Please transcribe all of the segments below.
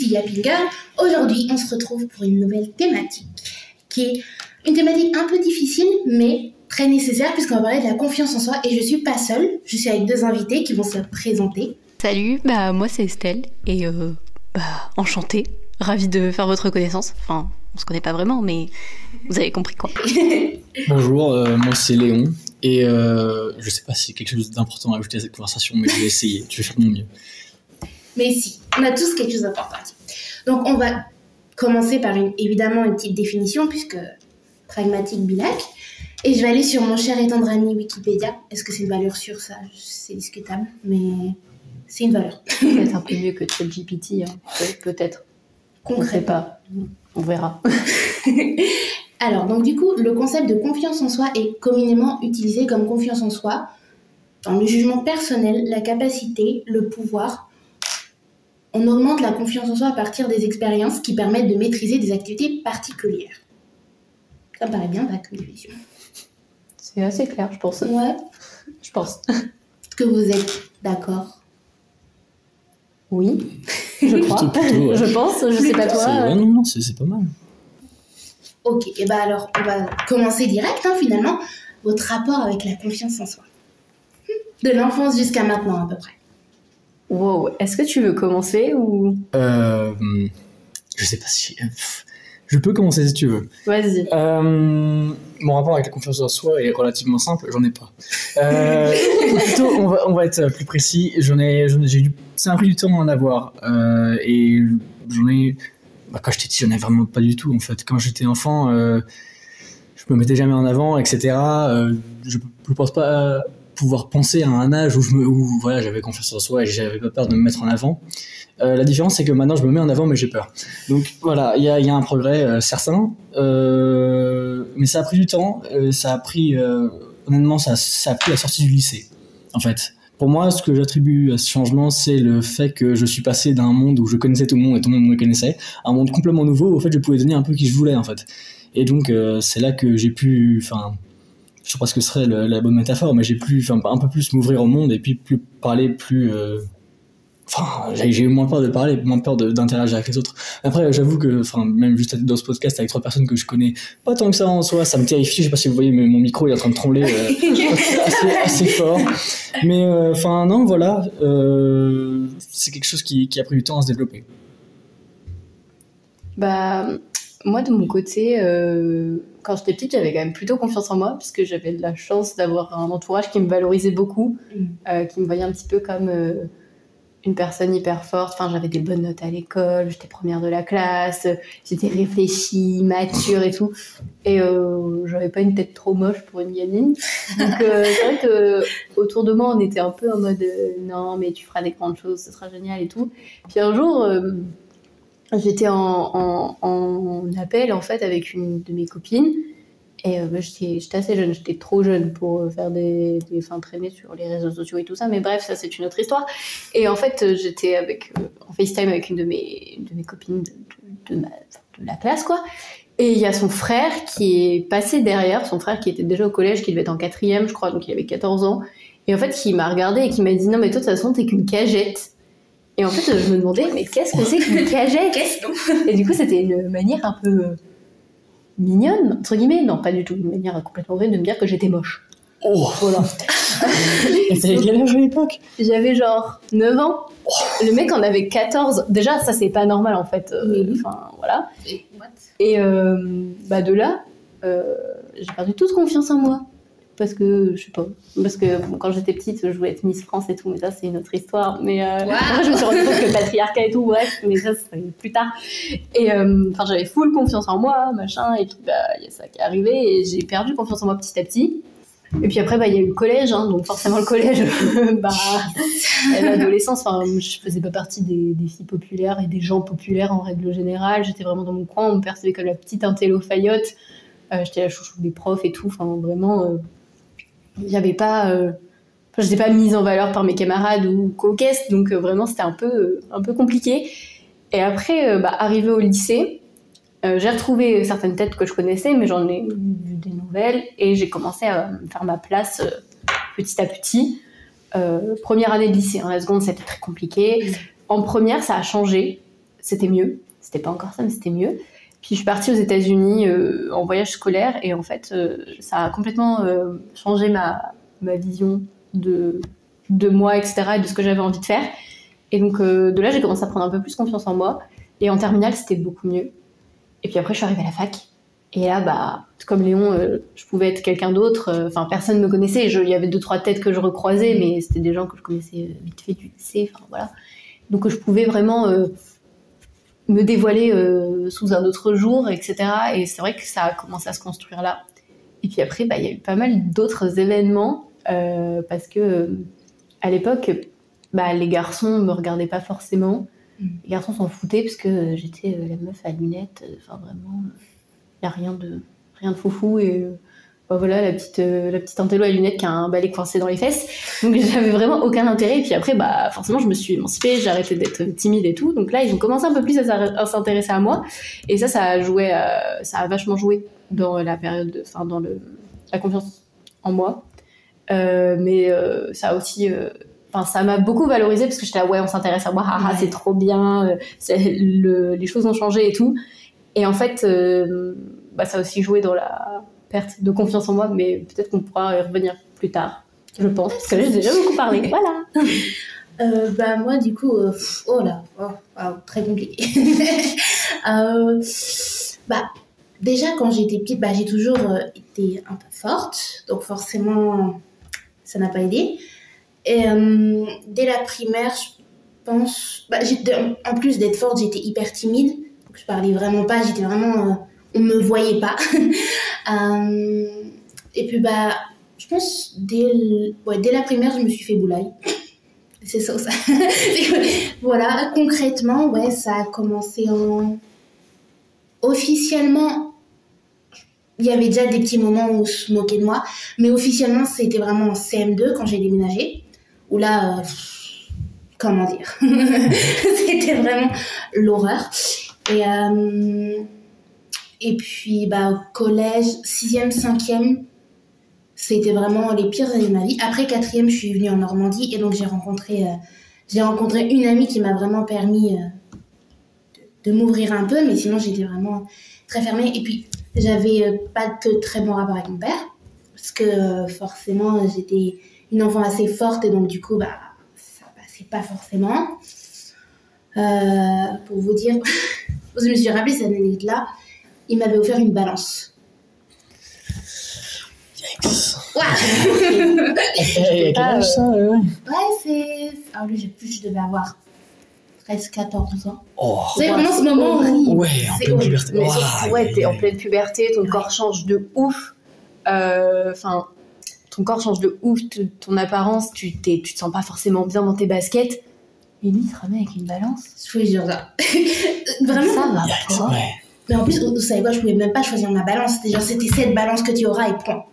ici Yapping Girl. Aujourd'hui, on se retrouve pour une nouvelle thématique, qui est une thématique un peu difficile, mais très nécessaire, puisqu'on va parler de la confiance en soi. Et je suis pas seule, je suis avec 2 invités qui vont se présenter. Salut, moi c'est Estelle, et enchantée, ravie de faire votre connaissance. Enfin, on se connaît pas vraiment, mais vous avez compris quoi. Bonjour, moi c'est Léon, et je sais pas si c'est quelque chose d'important à ajouter à cette conversation, mais je vais essayer, je vais faire de mon mieux. Mais si, on a tous quelque chose d'important à dire. Donc on va commencer par évidemment une petite définition, puisque pragmatique bilac. Et je vais aller sur mon cher et tendre ami Wikipédia. Est-ce que c'est une valeur sûre, ça? C'est discutable, mais c'est une valeur. Peut-être un peu mieux que ChatGPT, hein. Peut-être. On ne sait pas, on verra. Alors, donc du coup, le concept de confiance en soi est communément utilisé comme confiance en soi dans le jugement personnel, la capacité, le pouvoir. On augmente la confiance en soi à partir des expériences qui permettent de maîtriser des activités particulières. Ça me paraît bien, ta définition. C'est assez clair, je pense. Ouais. Je pense. Est-ce que vous êtes d'accord? Oui, je crois. Plutôt, ouais. Je pense, je sais pas toi. Ouais, non, c'est pas mal. Ok, et bah alors, on va commencer direct, finalement. Votre rapport avec la confiance en soi. De l'enfance jusqu'à maintenant, à peu près. Wow, est-ce que tu veux commencer ou... Je sais pas si... Je peux commencer si tu veux. Vas-y. Mon rapport avec la confiance en soi est relativement simple, j'en ai pas. Plutôt, on va être plus précis. Ça m'a pris du temps à en avoir. Et j'en ai... quand j'étais petit, j'en ai vraiment pas du tout, en fait. Quand j'étais enfant, je me mettais jamais en avant, etc. Je pense pas pouvoir penser à un âge où voilà, j'avais confiance en soi et j'avais pas peur de me mettre en avant. La différence, c'est que maintenant, je me mets en avant, mais j'ai peur. Donc voilà, il y a un progrès certain, mais ça a pris du temps. Ça a pris, honnêtement, ça a pris la sortie du lycée, en fait. Pour moi, ce que j'attribue à ce changement, c'est le fait que je suis passé d'un monde où je connaissais tout le monde et tout le monde me connaissait, à un monde complètement nouveau où, en fait, je pouvais devenir un peu qui je voulais, en fait. Et donc, c'est là que j'ai pu, je sais pas ce que serait la bonne métaphore, mais j'ai pu, un peu plus m'ouvrir au monde et puis plus parler, j'ai eu moins peur de parler, moins peur d'interagir avec les autres. Après, j'avoue que, même juste dans ce podcast avec 3 personnes que je connais pas tant que ça en soi, ça me terrifie. Je sais pas si vous voyez, mais mon micro il est en train de trembler assez fort. Mais non, voilà, c'est quelque chose qui a pris du temps à se développer. Moi de mon côté, quand j'étais petite, j'avais quand même plutôt confiance en moi, puisque j'avais de la chance d'avoir un entourage qui me valorisait beaucoup, qui me voyait un petit peu comme une personne hyper forte. Enfin, j'avais des bonnes notes à l'école, j'étais première de la classe, j'étais réfléchie, mature et tout. Et j'avais pas une tête trop moche pour une gamine. Donc c'est vrai que autour de moi, on était un peu en mode non, mais tu feras des grandes choses, ce sera génial et tout. Puis un jour, j'étais en appel en fait avec une de mes copines. Et j'étais assez jeune, j'étais trop jeune pour faire traîner sur les réseaux sociaux et tout ça, mais bref, ça c'est une autre histoire. Et en fait, j'étais en FaceTime avec une de mes copines de la classe, quoi. Et il y a son frère qui est passé derrière, son frère qui était déjà au collège, qui devait être en 4e, je crois, donc il avait 14 ans. Et en fait, qui m'a regardé et qui m'a dit « Non, mais toi, de toute façon, t'es qu'une cagette ». Et en fait, je me demandais « Mais qu'est-ce que c'est qu'une cagette ?» Et du coup, c'était une manière un peu... mignonne, entre guillemets, non pas du tout, une manière complètement vraie de me dire que j'étais moche. Oh voilà. Et t'avais quel âge à l'époque? J'avais genre 9 ans. Le mec en avait 14. Déjà, ça c'est pas normal en fait. Voilà. Et de là, j'ai perdu toute confiance en moi. Parce que, je sais pas, quand j'étais petite, je voulais être Miss France et tout, mais ça c'est une autre histoire. Mais après, je me suis rendu compte que le patriarcat et tout, bref, mais ça c'est plus tard. Et j'avais full confiance en moi, machin, et puis il y a ça qui est arrivé, et j'ai perdu confiance en moi petit à petit. Et puis après, il y a eu le collège, donc forcément le collège, l'adolescence, je faisais pas partie des filles populaires et des gens populaires en règle générale. J'étais vraiment dans mon coin, on me percevait comme la petite intello faillotte. J'étais la chouchou des profs et tout, vraiment... j'étais pas mise en valeur par mes camarades ou coquesses, donc vraiment c'était un peu compliqué. Et après, arrivé au lycée, j'ai retrouvé certaines têtes que je connaissais, mais j'en ai vu des nouvelles, et j'ai commencé à me faire ma place petit à petit. Première année de lycée, la seconde c'était très compliqué. En première, ça a changé. c'était mieux. C'était pas encore ça, mais c'était mieux. Puis je suis partie aux États-Unis en voyage scolaire et en fait, ça a complètement changé ma vision de moi, etc. et de ce que j'avais envie de faire. Et donc de là, j'ai commencé à prendre un peu plus confiance en moi. Et en terminale, c'était beaucoup mieux. Et puis après, je suis arrivée à la fac. Et là, bah, comme Léon, je pouvais être quelqu'un d'autre. Enfin, personne me connaissait. Il y avait 2-3 têtes que je recroisais, mais c'était des gens que je connaissais vite fait du lycée. Enfin, voilà. Donc je pouvais vraiment me dévoiler sous un autre jour, etc. Et c'est vrai que ça a commencé à se construire là. Et puis après, bah, y a eu pas mal d'autres événements parce que à l'époque, bah, les garçons me regardaient pas forcément. Les garçons s'en foutaient parce que j'étais la meuf à lunettes. Enfin, vraiment, il n'y a rien de foufou. Et bah, voilà, la petite intello à lunettes qui a un balai coincé dans les fesses. Donc j'avais vraiment aucun intérêt. Et puis après, bah, forcément, je me suis émancipée, j'ai arrêté d'être timide et tout. Donc là, ils ont commencé un peu plus à s'intéresser à moi. Et ça a vachement joué dans la période, enfin, dans la confiance en moi. Mais ça a aussi... ça m'a beaucoup valorisée parce que j'étais là, ouais, on s'intéresse à moi, c'est trop bien, les choses ont changé et tout. Et en fait, ça a aussi joué dans la perte de confiance en moi, mais peut-être qu'on pourra y revenir plus tard, je pense, parce que là, j'ai déjà beaucoup parlé. Voilà. Moi, du coup, très compliqué. Déjà, quand j'étais petite, j'ai toujours été un peu forte, donc forcément, ça n'a pas aidé. Et dès la primaire, je pense... en plus d'être forte, j'étais hyper timide. Donc je parlais vraiment pas, j'étais vraiment... on me voyait pas. Et puis, je pense, dès la primaire, je me suis fait boulaille. C'est ça. Voilà, concrètement, ouais, ça a commencé en... Officiellement, il y avait déjà des petits moments où on se moquait de moi. Mais officiellement, c'était vraiment en CM2 quand j'ai déménagé. Où là, comment dire, c'était vraiment l'horreur. Et puis, au collège, 6e, 5e, c'était vraiment les pires années de ma vie. Après 4e, je suis venue en Normandie et donc j'ai rencontré une amie qui m'a vraiment permis de m'ouvrir un peu, mais sinon j'étais vraiment très fermée. Et puis, j'avais pas de très bon rapport avec mon père, parce que forcément, j'étais une enfant assez forte et donc du coup ça passait pas forcément. Pour vous dire, je me suis rappelé cette anecdote là, il m'avait offert une balance. Yikes. Ouais. Quel âge ça Ouais, c'est... Alors lui, je devais avoir 13-14 ans. Oh, c'est vraiment ce moment horrible. Ouais, en pleine puberté. Mais surtout, t'es en pleine puberté, ton corps change de ouf. Ton corps change de ouf, ton apparence, tu te sens pas forcément bien dans tes baskets. Et lui, il se remet avec une balance. Je vous jure ça. Vraiment, ça va pas. Ouais. Mais en plus, vous savez quoi, je pouvais même pas choisir ma balance. C'était cette balance que tu auras et point.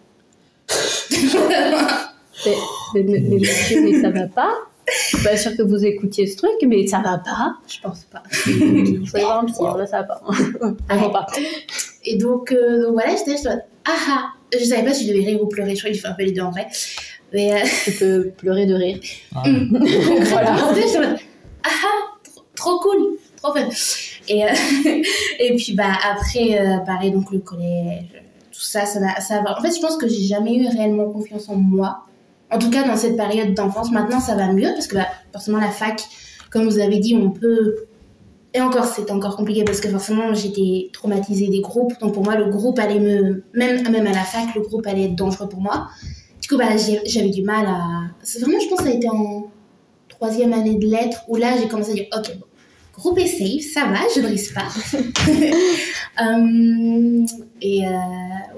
mais ça va pas. Je suis pas sûre que vous écoutiez ce truc, mais ça va pas. Je pense pas. Il faut y avoir un psy, là ça va pas. Vraiment pas. Et donc voilà, j'étais je savais pas si je devais rire ou pleurer, je crois que je fais un peu les deux en vrai. Mais tu peux pleurer de rire. Donc voilà, trop cool, trop fun. Et puis après, pareil, donc le collège, tout ça va. En fait, je pense que j'ai jamais eu réellement confiance en moi. En tout cas, dans cette période d'enfance. Maintenant, ça va mieux parce que forcément, la fac, comme vous avez dit, on peut... Et encore, c'était encore compliqué parce que forcément, j'étais traumatisée des groupes. Donc pour moi, le groupe allait même à la fac, le groupe allait être dangereux pour moi. Du coup, j'avais du mal à... C'est vraiment, je pense que ça a été en 3e année de lettres où là, j'ai commencé à dire, ok, bon, groupe est safe, ça va, je ne risque pas.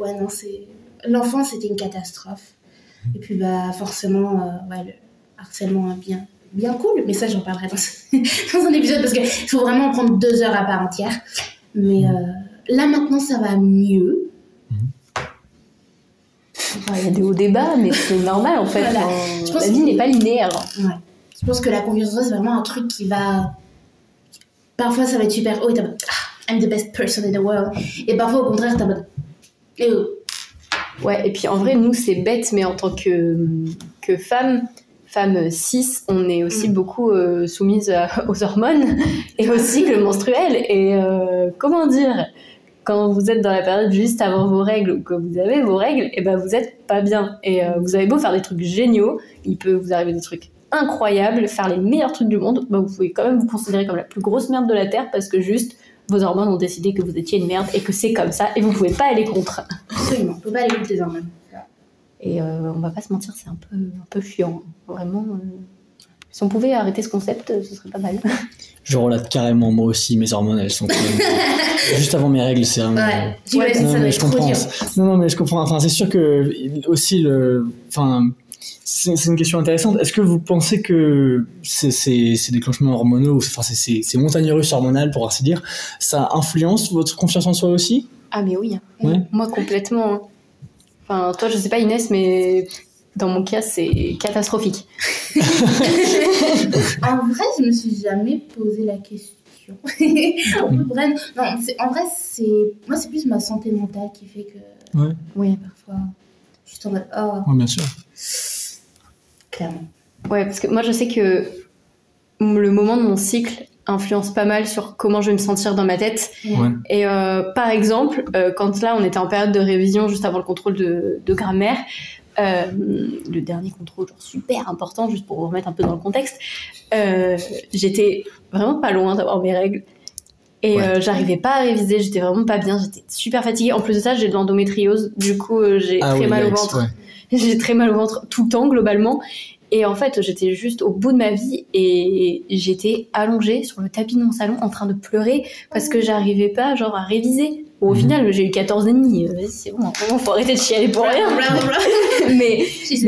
Ouais, non, l'enfance, c'était une catastrophe. Et puis, forcément, le harcèlement bien cool, mais ça, j'en parlerai dans un épisode parce qu'il faut vraiment en prendre 2 heures à part entière. Mais là, maintenant, ça va mieux. Il y a des hauts débats, mais c'est normal en fait. Voilà. La vie n'est pas linéaire. Ouais. Je pense que la confiance en soi, c'est vraiment un truc qui va... Parfois, ça va être super haut et t'as mode I'm the best person in the world. Et parfois, au contraire, t'as mode Ouais, et puis en vrai, nous, c'est bête, mais en tant que femme, femmes cis, on est aussi beaucoup soumises aux hormones et au cycle menstruel. Et comment dire, quand vous êtes dans la période juste avant vos règles ou que vous avez vos règles, et ben vous êtes pas bien. Et vous avez beau faire des trucs géniaux, il peut vous arriver des trucs incroyables, faire les meilleurs trucs du monde, ben vous pouvez quand même vous considérer comme la plus grosse merde de la Terre parce que juste vos hormones ont décidé que vous étiez une merde et que c'est comme ça et vous pouvez pas aller contre. Absolument, on peut pas aller contre les hormones. Et on va pas se mentir, c'est un peu chiant. Vraiment, si on pouvait arrêter ce concept, ce serait pas mal. Je relate carrément, moi aussi, mes hormones, elles sont quand même... Juste avant mes règles, c'est vraiment... Ouais, j'imagine ça doit être trop dur. Non, mais je comprends. Enfin, c'est sûr que aussi, enfin, c'est une question intéressante. Est-ce que vous pensez que ces déclenchements hormonaux, enfin, ces montagnes russes hormonales, pour ainsi dire, ça influence votre confiance en soi aussi? Ah mais oui, Ouais. Moi complètement. Enfin, toi, je sais pas Inès, mais dans mon cas, c'est catastrophique. En vrai, je me suis jamais posé la question. Un peu bref. Non, en vrai, moi, c'est plus ma santé mentale qui fait que Oui. parfois, juste en mode, oh, Oui, bien sûr. clairement. Ouais, parce que moi, je sais que le moment de mon cycle influence pas mal sur comment je vais me sentir dans ma tête. Ouais. Et par exemple, quand là, on était en période de révision juste avant le contrôle de grammaire, le dernier contrôle genre super important, juste pour vous remettre un peu dans le contexte, j'étais vraiment pas loin d'avoir mes règles. Et j'arrivais pas à réviser, j'étais vraiment pas bien, j'étais super fatiguée. En plus de ça, j'ai de l'endométriose, du coup j'ai très mal au ventre. Ouais. J'ai très mal au ventre tout le temps, globalement. Et en fait, j'étais juste au bout de ma vie et j'étais allongée sur le tapis de mon salon en train de pleurer parce que j'arrivais pas genre à réviser. Bon, au final, j'ai eu 14,5. C'est bon, faut arrêter de chialer pour rien. mais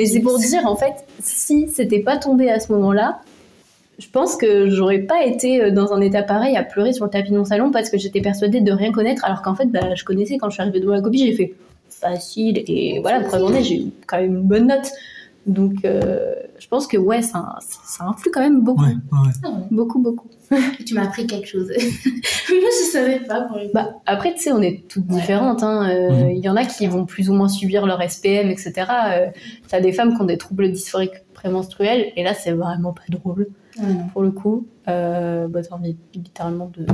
c'est pour dire, en fait, si c'était pas tombé à ce moment-là, je pense que j'aurais pas été dans un état pareil à pleurer sur le tapis de mon salon parce que j'étais persuadée de rien connaître alors qu'en fait, je connaissais. Quand je suis arrivée devant la copie, j'ai fait facile et voilà, la première journée, j'ai eu quand même une bonne note. Donc, je pense que ouais, ça influe quand même beaucoup. Beaucoup. Tu m'as appris quelque chose. Moi, je savais pas pour les après, tu sais, on est toutes différentes. Il y en a qui vont plus ou moins subir leur SPM, etc. T'as des femmes qui ont des troubles dysphoriques prémenstruels, et là, c'est vraiment pas drôle, pour le coup. T'as envie littéralement de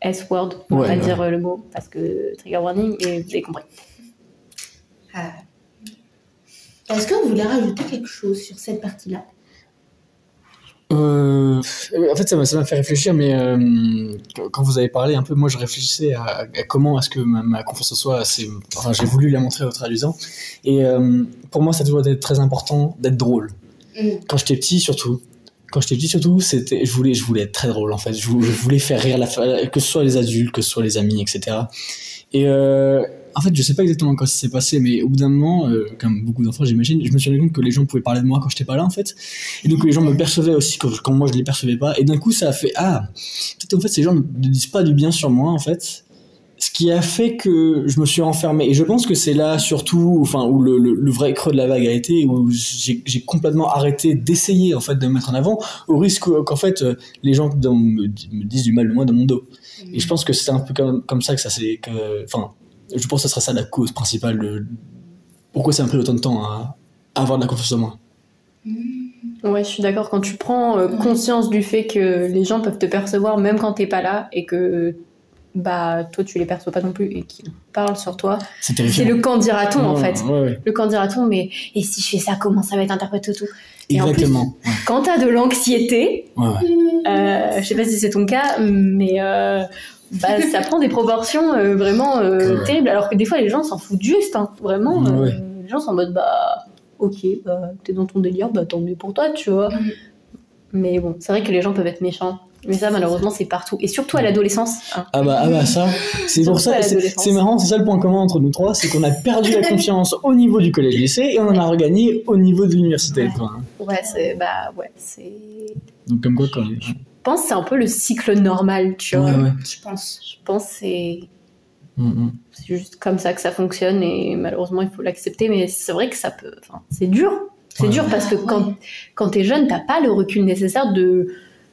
S-word, on va pas dire le mot, parce que trigger warning, et vous avez compris. Est-ce que vous voulez rajouter quelque chose sur cette partie-là? En fait, ça m'a fait réfléchir, mais quand vous avez parlé un peu, moi je réfléchissais à comment est-ce que ma confiance en soi, j'ai voulu la montrer au traduisant. Et pour moi, ça a toujours été très important d'être drôle. Quand j'étais petit, surtout, c'était, je voulais être très drôle en fait. Je voulais faire rire que ce soit les adultes, que ce soit les amis, etc. Et en fait, je sais pas exactement quand ça s'est passé, mais au bout d'un moment, comme beaucoup d'enfants, j'imagine, je me suis rendu compte que les gens pouvaient parler de moi quand j'étais pas là, en fait. Et donc, les gens me percevaient aussi quand moi je les percevais pas. Et d'un coup, ça a fait, peut-être en fait, ces gens ne disent pas du bien sur moi, en fait. Ce qui a fait que je me suis renfermé. Et je pense que c'est là, surtout, enfin, où le vrai creux de la vague a été, où j'ai complètement arrêté d'essayer, en fait, de me mettre en avant, au risque qu'en fait, les gens me disent du mal de moi dans mon dos. Et je pense que c'est un peu comme ça que ça s'est, je pense que ce serait ça la cause principale de pourquoi ça me pris autant de temps à avoir de la confiance en moi. Ouais, je suis d'accord. Quand tu prends conscience du fait que les gens peuvent te percevoir même quand t'es pas là et que toi tu les perçois pas non plus et qu'ils parlent sur toi, c'est le quand dira-t-on en fait. Le quand dira-t-on, mais et si je fais ça, comment ça va être interprété tout. Et exactement. En plus, quand t'as de l'anxiété, je sais pas si c'est ton cas, mais ça prend des proportions vraiment terribles, alors que des fois les gens s'en foutent juste, vraiment. Les gens sont en mode ok, t'es dans ton délire, tant mieux pour toi, tu vois. Mais bon, c'est vrai que les gens peuvent être méchants. Mais ça, malheureusement, c'est partout. Et surtout à l'adolescence. Ça, c'est pour ça, c'est marrant, c'est ça le point commun entre nous trois, c'est qu'on a perdu la confiance au niveau du collège-lycée et on en a regagné au niveau de l'université. C'est... Donc comme quoi, quand... Je pense que c'est un peu le cycle normal, tu vois. Je pense que c'est juste comme ça que ça fonctionne et malheureusement, il faut l'accepter. Mais c'est vrai que ça peut... c'est dur. C'est dur parce que quand t'es jeune, t'as pas le recul nécessaire de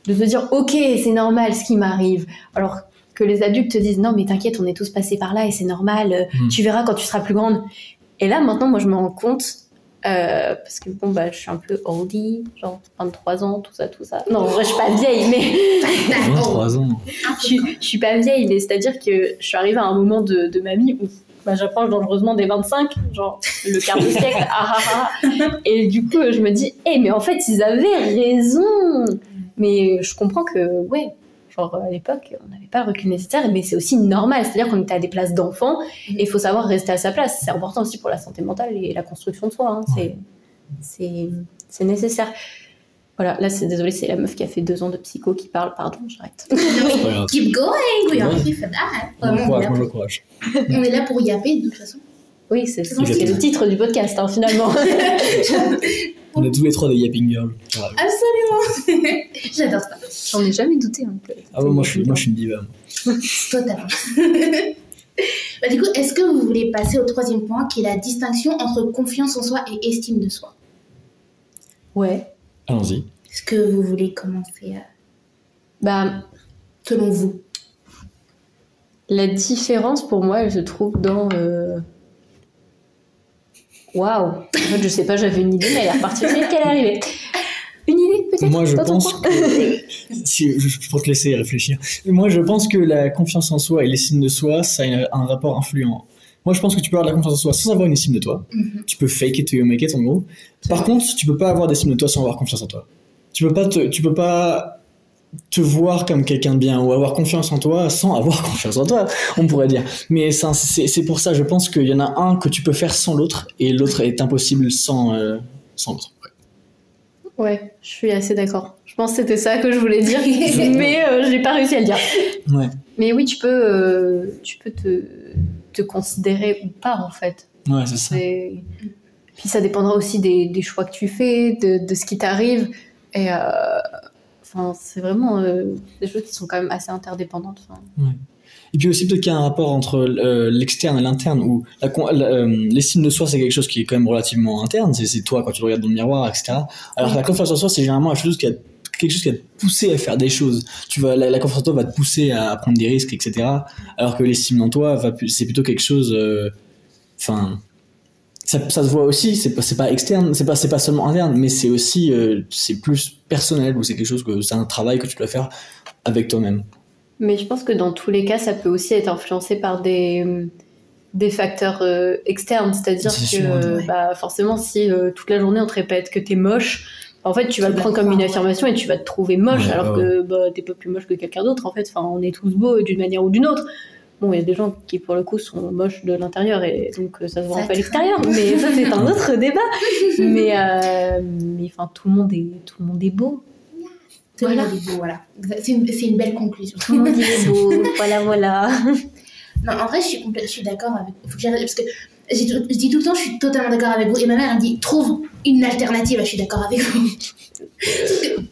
se dire ok, c'est normal ce qui m'arrive, alors que les adultes te disent non mais t'inquiète, on est tous passés par là et c'est normal, tu verras quand tu seras plus grande. Et là maintenant moi je me rends compte Parce que bon, je suis un peu oldie, genre 23 ans, tout ça. Non, en vrai, je suis pas vieille, mais 23 ans. je suis pas vieille, mais c'est-à-dire que je suis arrivée à un moment de ma vie où j'approche dangereusement des 25, genre le quart de siècle, et du coup, je me dis, mais en fait, ils avaient raison. Mais je comprends que, ouais, genre à l'époque, on n'avait pas le recul nécessaire, mais c'est aussi normal, c'est-à-dire qu'on était à des places d'enfants, et il faut savoir rester à sa place. C'est important aussi pour la santé mentale et la construction de soi, hein. C'est nécessaire. Voilà, là, désolé, c'est la meuf qui a fait 2 ans de psycho qui parle, pardon, j'arrête. Keep going, we are here for that. Moi, le courage. On est là pour yapper, de toute façon. Oui, c'est le titre du podcast, hein, finalement. On est tous les 3 des yapping girls. Voilà. Absolument. J'adore ça. J'en ai jamais douté. Hein, moi, je suis une diva. Totalement. Du coup, est-ce que vous voulez passer au 3e point, qui est la distinction entre confiance en soi et estime de soi? Ouais. Allons-y. Est-ce que vous voulez commencer selon vous? La différence, pour moi, elle se trouve dans... Waouh! En fait, je sais pas, j'avais une idée, mais elle est repartie aussi qu'elle est arrivée. Une idée, peut-être? Moi, je pense que... si, je peux te laisser réfléchir. Moi, je pense que la confiance en soi et l'estime de soi, ça a un rapport influent. Moi, je pense que tu peux avoir de la confiance en soi sans avoir une estime de toi. Mm-hmm. Tu peux fake it till you make it, en gros. Par contre, tu peux pas avoir d'estime de toi sans avoir confiance en toi. Tu peux pas te voir comme quelqu'un de bien ou avoir confiance en toi sans avoir confiance en toi, on pourrait dire. Mais c'est pour ça, je pense qu'il y en a un que tu peux faire sans l'autre et l'autre est impossible sans l'autre. Ouais, je suis assez d'accord. Je pense que c'était ça que je voulais dire, mais je n'ai pas réussi à le dire. Ouais. Mais oui, tu peux te considérer ou pas, en fait. Ouais, c'est ça. Puis ça dépendra aussi des choix que tu fais, de ce qui t'arrive. Et c'est vraiment des choses qui sont quand même assez interdépendantes. Ouais. Et puis aussi peut-être qu'il y a un rapport entre l'externe et l'interne, où l'estime de soi c'est quelque chose qui est quand même relativement interne, c'est toi quand tu te regardes dans le miroir, etc. Alors que la confiance en soi c'est généralement quelque chose qui va te pousser à faire des choses. La confiance en toi va te pousser à prendre des risques, etc. Alors que l'estime en toi c'est plutôt quelque chose... Ça se voit aussi, c'est pas externe, c'est pas seulement interne, mais c'est aussi c'est plus personnel, ou c'est quelque chose c'est un travail que tu dois faire avec toi-même. Mais je pense que dans tous les cas, ça peut aussi être influencé par des facteurs externes, c'est-à-dire forcément si toute la journée on te répète que t'es moche, en fait tu vas le prendre comme une affirmation et tu vas te trouver moche, alors que t'es pas plus moche que quelqu'un d'autre, en fait. On est tous beaux d'une manière ou d'une autre. Bon, il y a des gens qui, pour le coup, sont moches de l'intérieur, et donc ça se voit un peu à l'extérieur, mais ça, c'est un autre débat. Mais tout le monde est beau. Tout le monde est beau, voilà. C'est une belle conclusion. Tout le monde est beau, voilà. Non, en vrai, je suis d'accord avec vous. Faut que j'arrête, parce que je dis tout le temps, je suis totalement d'accord avec vous. Et ma mère, elle me dit, trouve une alternative, je suis d'accord avec vous.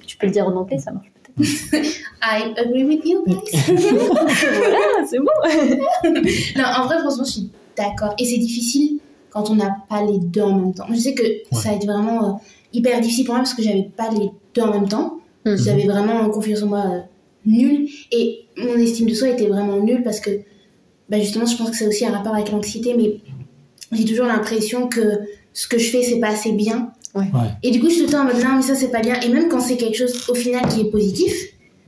Tu peux le dire en anglais, ça marche. I agree with you guys. Voilà, c'est bon. Non, en vrai, franchement, je suis d'accord. Et c'est difficile quand on n'a pas les deux en même temps. Je sais que ça a été vraiment hyper difficile pour moi parce que j'avais pas les deux en même temps. Mm-hmm. J'avais vraiment confiance en moi nulle. Et mon estime de soi était vraiment nulle parce que, justement, je pense que c'est aussi un rapport avec l'anxiété. Mais j'ai toujours l'impression que ce que je fais, c'est pas assez bien. Ouais. Et du coup, je suis tout le temps en mode non, mais ça c'est pas bien. Et même quand c'est quelque chose au final qui est positif,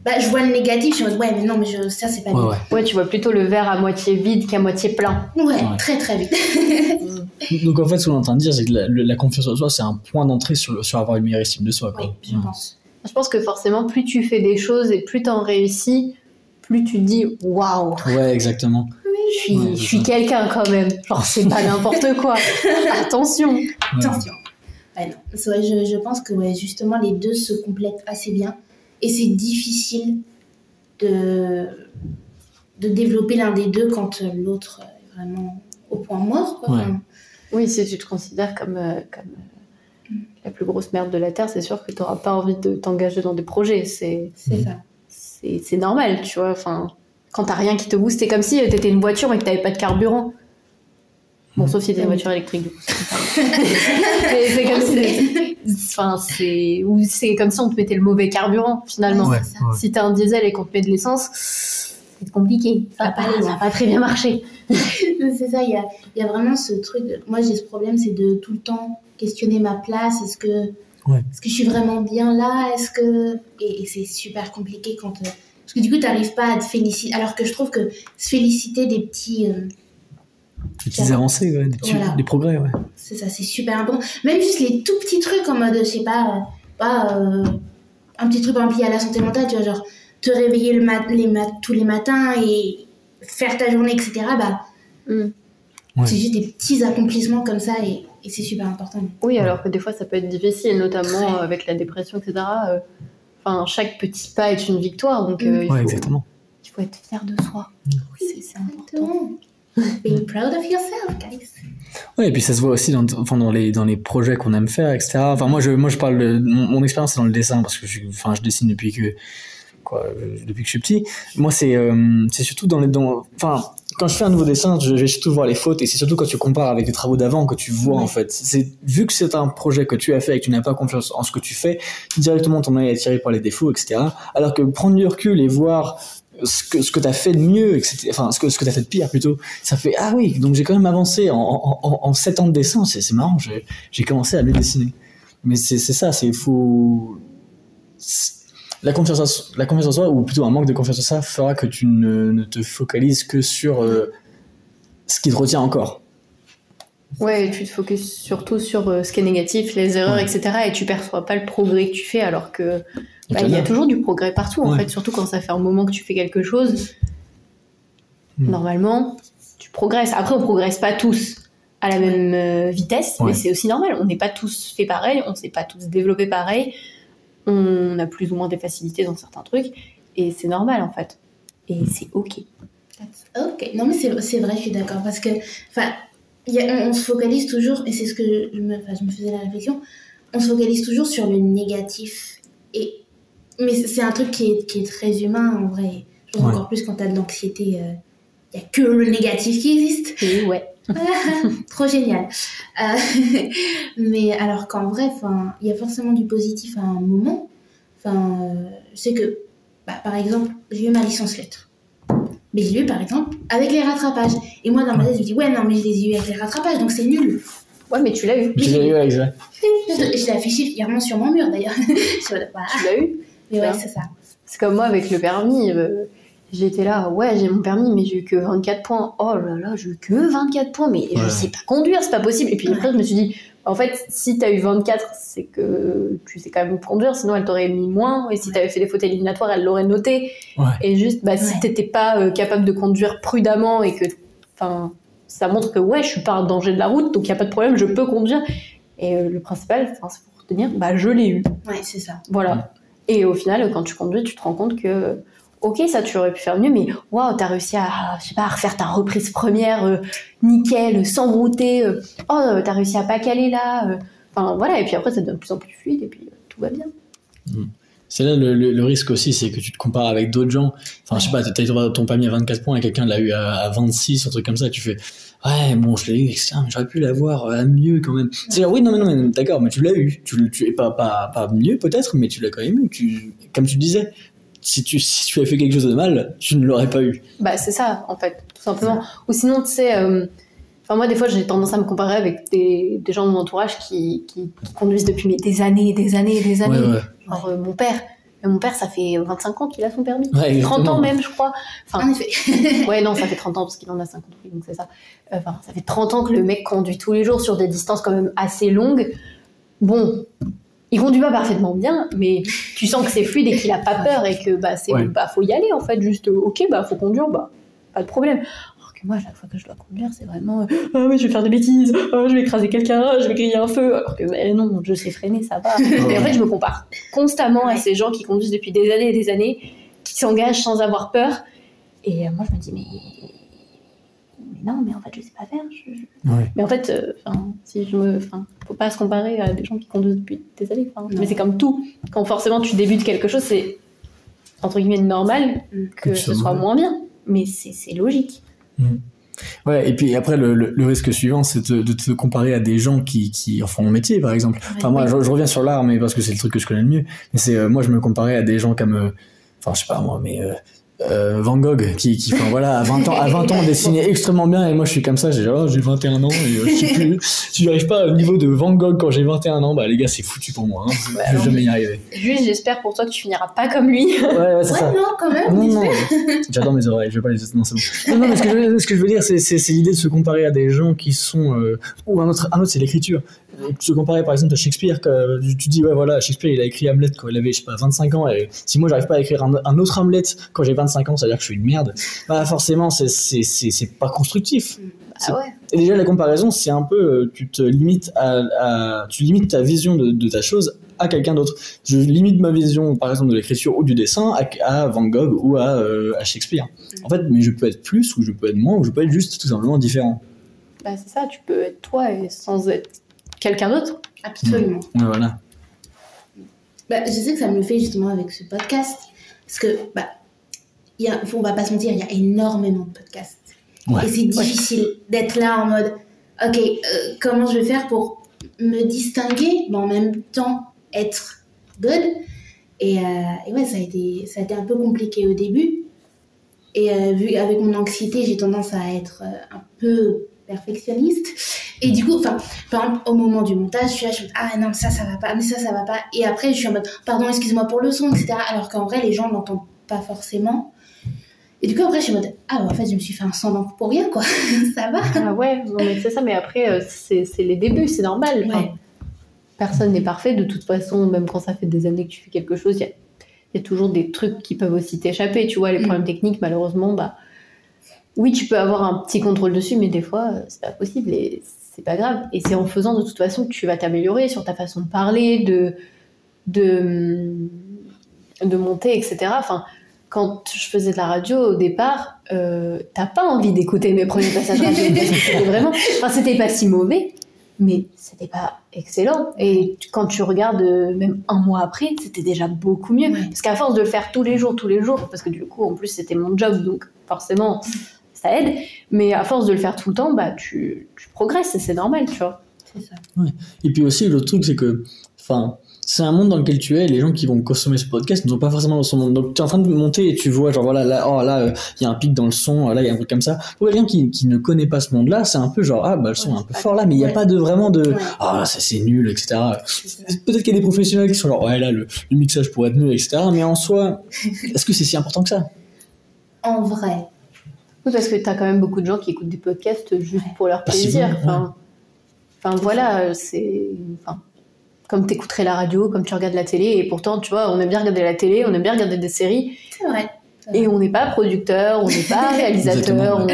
je vois le négatif, je suis en mode mais non, mais ça c'est pas bien. Ouais, tu vois plutôt le verre à moitié vide qu'à moitié plein. Ouais, très très vite. Donc en fait, ce qu'on est en train de dire, c'est que la confiance en soi, c'est un point d'entrée sur avoir une meilleure estime de soi. Quoi. Oui, je pense. Je pense que forcément, plus tu fais des choses et plus t'en réussis, plus tu te dis waouh. Ouais, exactement. Je suis quelqu'un quand même. Genre, c'est pas n'importe quoi. Attention. Ouais. Attention. Non. Je pense que justement les deux se complètent assez bien et c'est difficile de développer l'un des deux quand l'autre est vraiment au point mort, quoi. Oui, si tu te considères comme la plus grosse merde de la Terre, c'est sûr que tu n'auras pas envie de t'engager dans des projets. C'est ça. C'est normal, tu vois. Quand t'as rien qui te booste, c'est comme si t'étais une voiture et que t'avais pas de carburant. Bon, sauf si t'es une voiture électrique, du coup. C'est comme c'est comme si on te mettait le mauvais carburant, finalement. Si t'as un diesel et qu'on te met de l'essence, c'est compliqué. Ça va pas très bien marcher. C'est ça, il y a vraiment ce truc. Moi, j'ai ce problème, c'est de tout le temps questionner ma place. Est-ce que je suis vraiment bien là? Et c'est super compliqué quand... parce que du coup, tu n'arrives pas à te féliciter. Alors que je trouve que se féliciter des petits... des petites avancées, des progrès, C'est ça, c'est super important. Même juste les tout petits trucs en mode, je sais pas, un petit truc par exemple lié à la santé mentale, tu vois, genre te réveiller tous les matins et faire ta journée, etc. C'est juste des petits accomplissements comme ça et c'est super important. Oui, alors que des fois ça peut être difficile, notamment avec la dépression, etc. Chaque petit pas est une victoire, donc exactement. Il faut être fier de soi. Oui, c'est important. Being proud of yourself, guys. Ouais, et puis ça se voit aussi dans les projets qu'on aime faire, etc. Enfin, moi je parle de mon expérience, c'est dans le dessin, parce que je dessine depuis que je suis petit. Moi, c'est surtout quand je fais un nouveau dessin, je vais surtout voir les fautes, et c'est surtout quand tu compares avec les travaux d'avant que tu vois, en fait. Vu que c'est un projet que tu as fait et que tu n'as pas confiance en ce que tu fais, directement ton œil est attiré par les défauts, etc. Alors que prendre du recul et voir ce que t'as fait de mieux, etc. Enfin, ce que t'as fait de pire, plutôt, ça fait, ah oui, donc j'ai quand même avancé en 7 ans de dessin, c'est marrant, j'ai commencé à mieux dessiner. Mais c'est ça, la confiance en soi, ou plutôt un manque de confiance en soi, fera que tu ne te focalises que sur ce qui te retient encore. Ouais, tu te focuses surtout sur ce qui est négatif, les erreurs, etc. Et tu perçois pas le progrès que tu fais, alors que il y a toujours du progrès partout, en fait, surtout quand ça fait un moment que tu fais quelque chose. Normalement, tu progresses. Après, on progresse pas tous à la même vitesse, mais c'est aussi normal. On n'est pas tous fait pareil, on s'est pas tous développé pareil. On a plus ou moins des facilités dans certains trucs, et c'est normal, en fait. Et c'est OK. OK. Non, mais c'est vrai, je suis d'accord, parce que, on se focalise toujours, et c'est ce que je me faisais la réflexion, on se focalise toujours sur le négatif. Mais c'est un truc qui est très humain, en vrai. Je trouve encore plus quand t'as de l'anxiété, il n'y a que le négatif qui existe. Et trop génial. Mais alors qu'en vrai, il y a forcément du positif à un moment. Je sais que, par exemple, j'ai eu ma licence lettres. Mais je l'ai eu, par exemple, avec les rattrapages. Et moi, dans ma tête, je me dis, ouais, non, mais je les ai eu avec les rattrapages, donc c'est nul. Ouais, mais tu l'as eu. Je l'ai eu avec ça. Je l'ai affiché fièrement sur mon mur, d'ailleurs. Tu l'as eu. Mais ouais, c'est ça. C'est comme moi avec le permis. J'étais là, j'ai mon permis, mais j'ai eu que 24 points. Oh là là, j'ai eu que 24 points, mais je sais pas conduire, c'est pas possible. Et puis après, je me suis dit, en fait, si t'as eu 24, c'est que tu sais quand même conduire, sinon elle t'aurait mis moins. Et si t'avais fait des fautes éliminatoires, elle l'aurait noté. Et juste, si t'étais pas capable de conduire prudemment et que, ça montre que je suis pas un danger de la route, donc y a pas de problème, je peux conduire. Et le principal, c'est pour retenir, je l'ai eu. Ouais, c'est ça. Voilà. Et au final, quand tu conduis, tu te rends compte que, ok, ça tu aurais pu faire mieux, mais waouh, t'as réussi à refaire ta reprise première nickel, sans brouter. T'as réussi à pas caler là. Voilà, et puis après ça devient de plus en plus fluide et puis tout va bien. C'est là le risque aussi, c'est que tu te compares avec d'autres gens. Je sais pas, t'as eu ton permis à 24 points et quelqu'un l'a eu à 26, un truc comme ça, tu fais ouais, bon, je l'ai eu, etc., mais j'aurais pu l'avoir à mieux quand même. C'est oui, non, mais d'accord, mais tu l'as eu. Tu es pas mieux peut-être, mais tu l'as quand même eu. Comme tu disais, si tu avais fait quelque chose de mal, tu ne l'aurais pas eu. C'est ça, en fait, tout simplement. Ou sinon, tu sais, moi, des fois, j'ai tendance à me comparer avec des gens de mon entourage qui conduisent depuis des années. Genre mon père. Mais mon père, ça fait 25 ans qu'il a son permis. 30 ans même, je crois. En effet. Ouais, non, ça fait 30 ans parce qu'il en a 58, donc c'est ça. Ça fait 30 ans que le mec conduit tous les jours sur des distances quand même assez longues. Bon, il conduit pas parfaitement bien, mais tu sens que c'est fluide et qu'il a pas peur et que faut y aller en fait. Juste, ok, faut conduire, pas de problème. Alors que moi, à chaque fois que je dois conduire, c'est vraiment je vais faire des bêtises, je vais écraser quelqu'un, je vais griller un feu. Alors que non, je sais freiner, ça va. Et en fait, je me compare constamment à ces gens qui conduisent depuis des années et des années, qui s'engagent sans avoir peur. Et moi, je me dis, mais non, mais en fait, je sais pas faire. Mais en fait, faut pas se comparer à des gens qui conduisent depuis des années. Mais c'est comme tout. Quand forcément tu débutes quelque chose, c'est entre guillemets normal que ce soit moins bien. Mais c'est logique. Ouais, et puis après, le risque suivant, c'est de te comparer à des gens qui en font mon métier, par exemple. Moi, je reviens sur l'art, mais parce que c'est le truc que je connais le mieux. Mais moi, je me comparais à des gens comme, je sais pas moi, mais Van Gogh qui enfin voilà à 20 ans dessinait extrêmement bien et moi je suis comme ça j'ai 21 ans et je sais plus si j'arrive pas au niveau de Van Gogh quand j'ai 21 ans bah les gars c'est foutu pour moi je vais jamais y arriver. Juste j'espère pour toi que tu finiras pas comme lui. Ouais c'est ça. Non quand même. Non j'adore mes oreilles je vais pas les non c'est bon. Non mais ce que je veux dire c'est l'idée de se comparer à des gens qui sont ou un autre c'est l'écriture. Se comparer par exemple à Shakespeare, tu dis ouais voilà Shakespeare il a écrit Hamlet quand il avait je sais pas 25 ans et si moi j'arrive pas à écrire un autre Hamlet quand j'ai 25 ans ça veut dire que je suis une merde, bah forcément c'est pas constructif. Ah ouais. Et déjà la comparaison c'est un peu tu te limites tu limites ta vision de ta chose à quelqu'un d'autre. Je limite ma vision par exemple de l'écriture ou du dessin à Van Gogh ou à Shakespeare. En fait mais je peux être plus ou je peux être moins ou je peux être juste tout simplement différent. Bah c'est ça, tu peux être toi et sans être quelqu'un d'autre. Absolument. Ouais, voilà. Bah, je sais que ça me le fait justement avec ce podcast. Parce que, on va pas se mentir, il y a énormément de podcasts. Ouais. Et c'est difficile d'être là en mode, ok, comment je vais faire pour me distinguer, mais en même temps être good. Et ouais, ça a été un peu compliqué au début. Et vu avec mon anxiété, j'ai tendance à être un peu perfectionniste. Et du coup, par exemple, au moment du montage, je suis là, je me dis, ah non, ça va pas, mais ça va pas. Et après, je suis en mode, pardon, excuse-moi pour le son, etc. Alors qu'en vrai, les gens ne l'entendent pas forcément. Et du coup, après, je suis en mode, ah, en fait, je me suis fait un sang d'encre pour rien, quoi. Ça va. Ah ouais, non, mais c'est ça, mais après, c'est les débuts, c'est normal. Enfin, Ouais. personne n'est parfait, de toute façon, même quand ça fait des années que tu fais quelque chose, il y a toujours des trucs qui peuvent aussi t'échapper, tu vois, les problèmes techniques, malheureusement, oui, tu peux avoir un petit contrôle dessus, mais des fois, c'est pas possible et c'est pas grave. Et c'est en faisant de toute façon que tu vas t'améliorer sur ta façon de parler, de monter, etc. Enfin, quand je faisais de la radio au départ, t'as pas envie d'écouter mes premiers passages radio. C'était vraiment, c'était pas si mauvais, mais c'était pas excellent. Et quand tu regardes même un mois après, c'était déjà beaucoup mieux. Ouais. Parce qu'à force de le faire tous les jours, parce que du coup, en plus, c'était mon job, donc forcément, ça aide. Mais à force de le faire tout le temps, tu progresses et c'est normal, tu vois. C'est ça. Ouais. Et puis aussi, l'autre truc, c'est que c'est un monde dans lequel tu es, et les gens qui vont consommer ce podcast ne sont pas forcément dans son monde. Donc tu es en train de monter et tu vois, genre voilà, là, il y a un pic dans le son, là, il y a un truc comme ça. Pour quelqu'un qui ne connaît pas ce monde-là, c'est un peu genre, le son est un peu fort là, mais il n'y a pas vraiment de, ça c'est nul, etc. Peut-être qu'il y a des professionnels qui sont genre, ouais, là, le mixage pourrait être nul, etc. Mais en soi, est-ce que c'est si important que ça? En vrai. Oui, parce que tu as quand même beaucoup de gens qui écoutent des podcasts juste pour leur plaisir. Voilà, c'est... comme tu écouterais la radio, comme tu regardes la télé, et pourtant, tu vois, on aime bien regarder la télé, on aime bien regarder des séries. C'est vrai. Et on n'est pas producteur, on n'est pas réalisateur,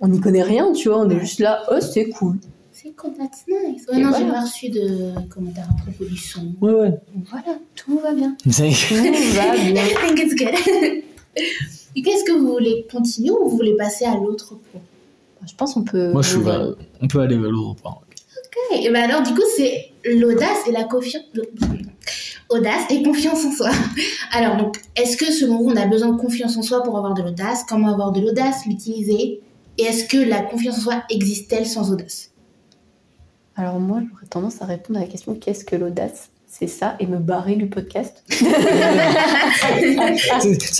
on n'y connaît rien, tu vois, on est juste là, oh, c'est cool. C'est cool, that's nice. Ouais, non, j'ai pas reçu de commentaires à propos du son. Ouais. Voilà, tout va bien. Tout va bien. I think it's good. Et qu'est-ce que vous voulez continuer ou vous voulez passer à l'autre point? Je pense qu'on peut... Moi, on peut aller vers l'autre point. Ok, et ben alors du coup, c'est l'audace et la confiance... Audace et confiance en soi. Alors, donc, est-ce que selon vous, on a besoin de confiance en soi pour avoir de l'audace? Comment avoir de l'audace, l'utiliser? Et est-ce que la confiance en soi existe-t-elle sans audace? Alors moi, j'aurais tendance à répondre à la question « Qu'est-ce que l'audace ?» C'est ça, et me barrer du podcast. C'est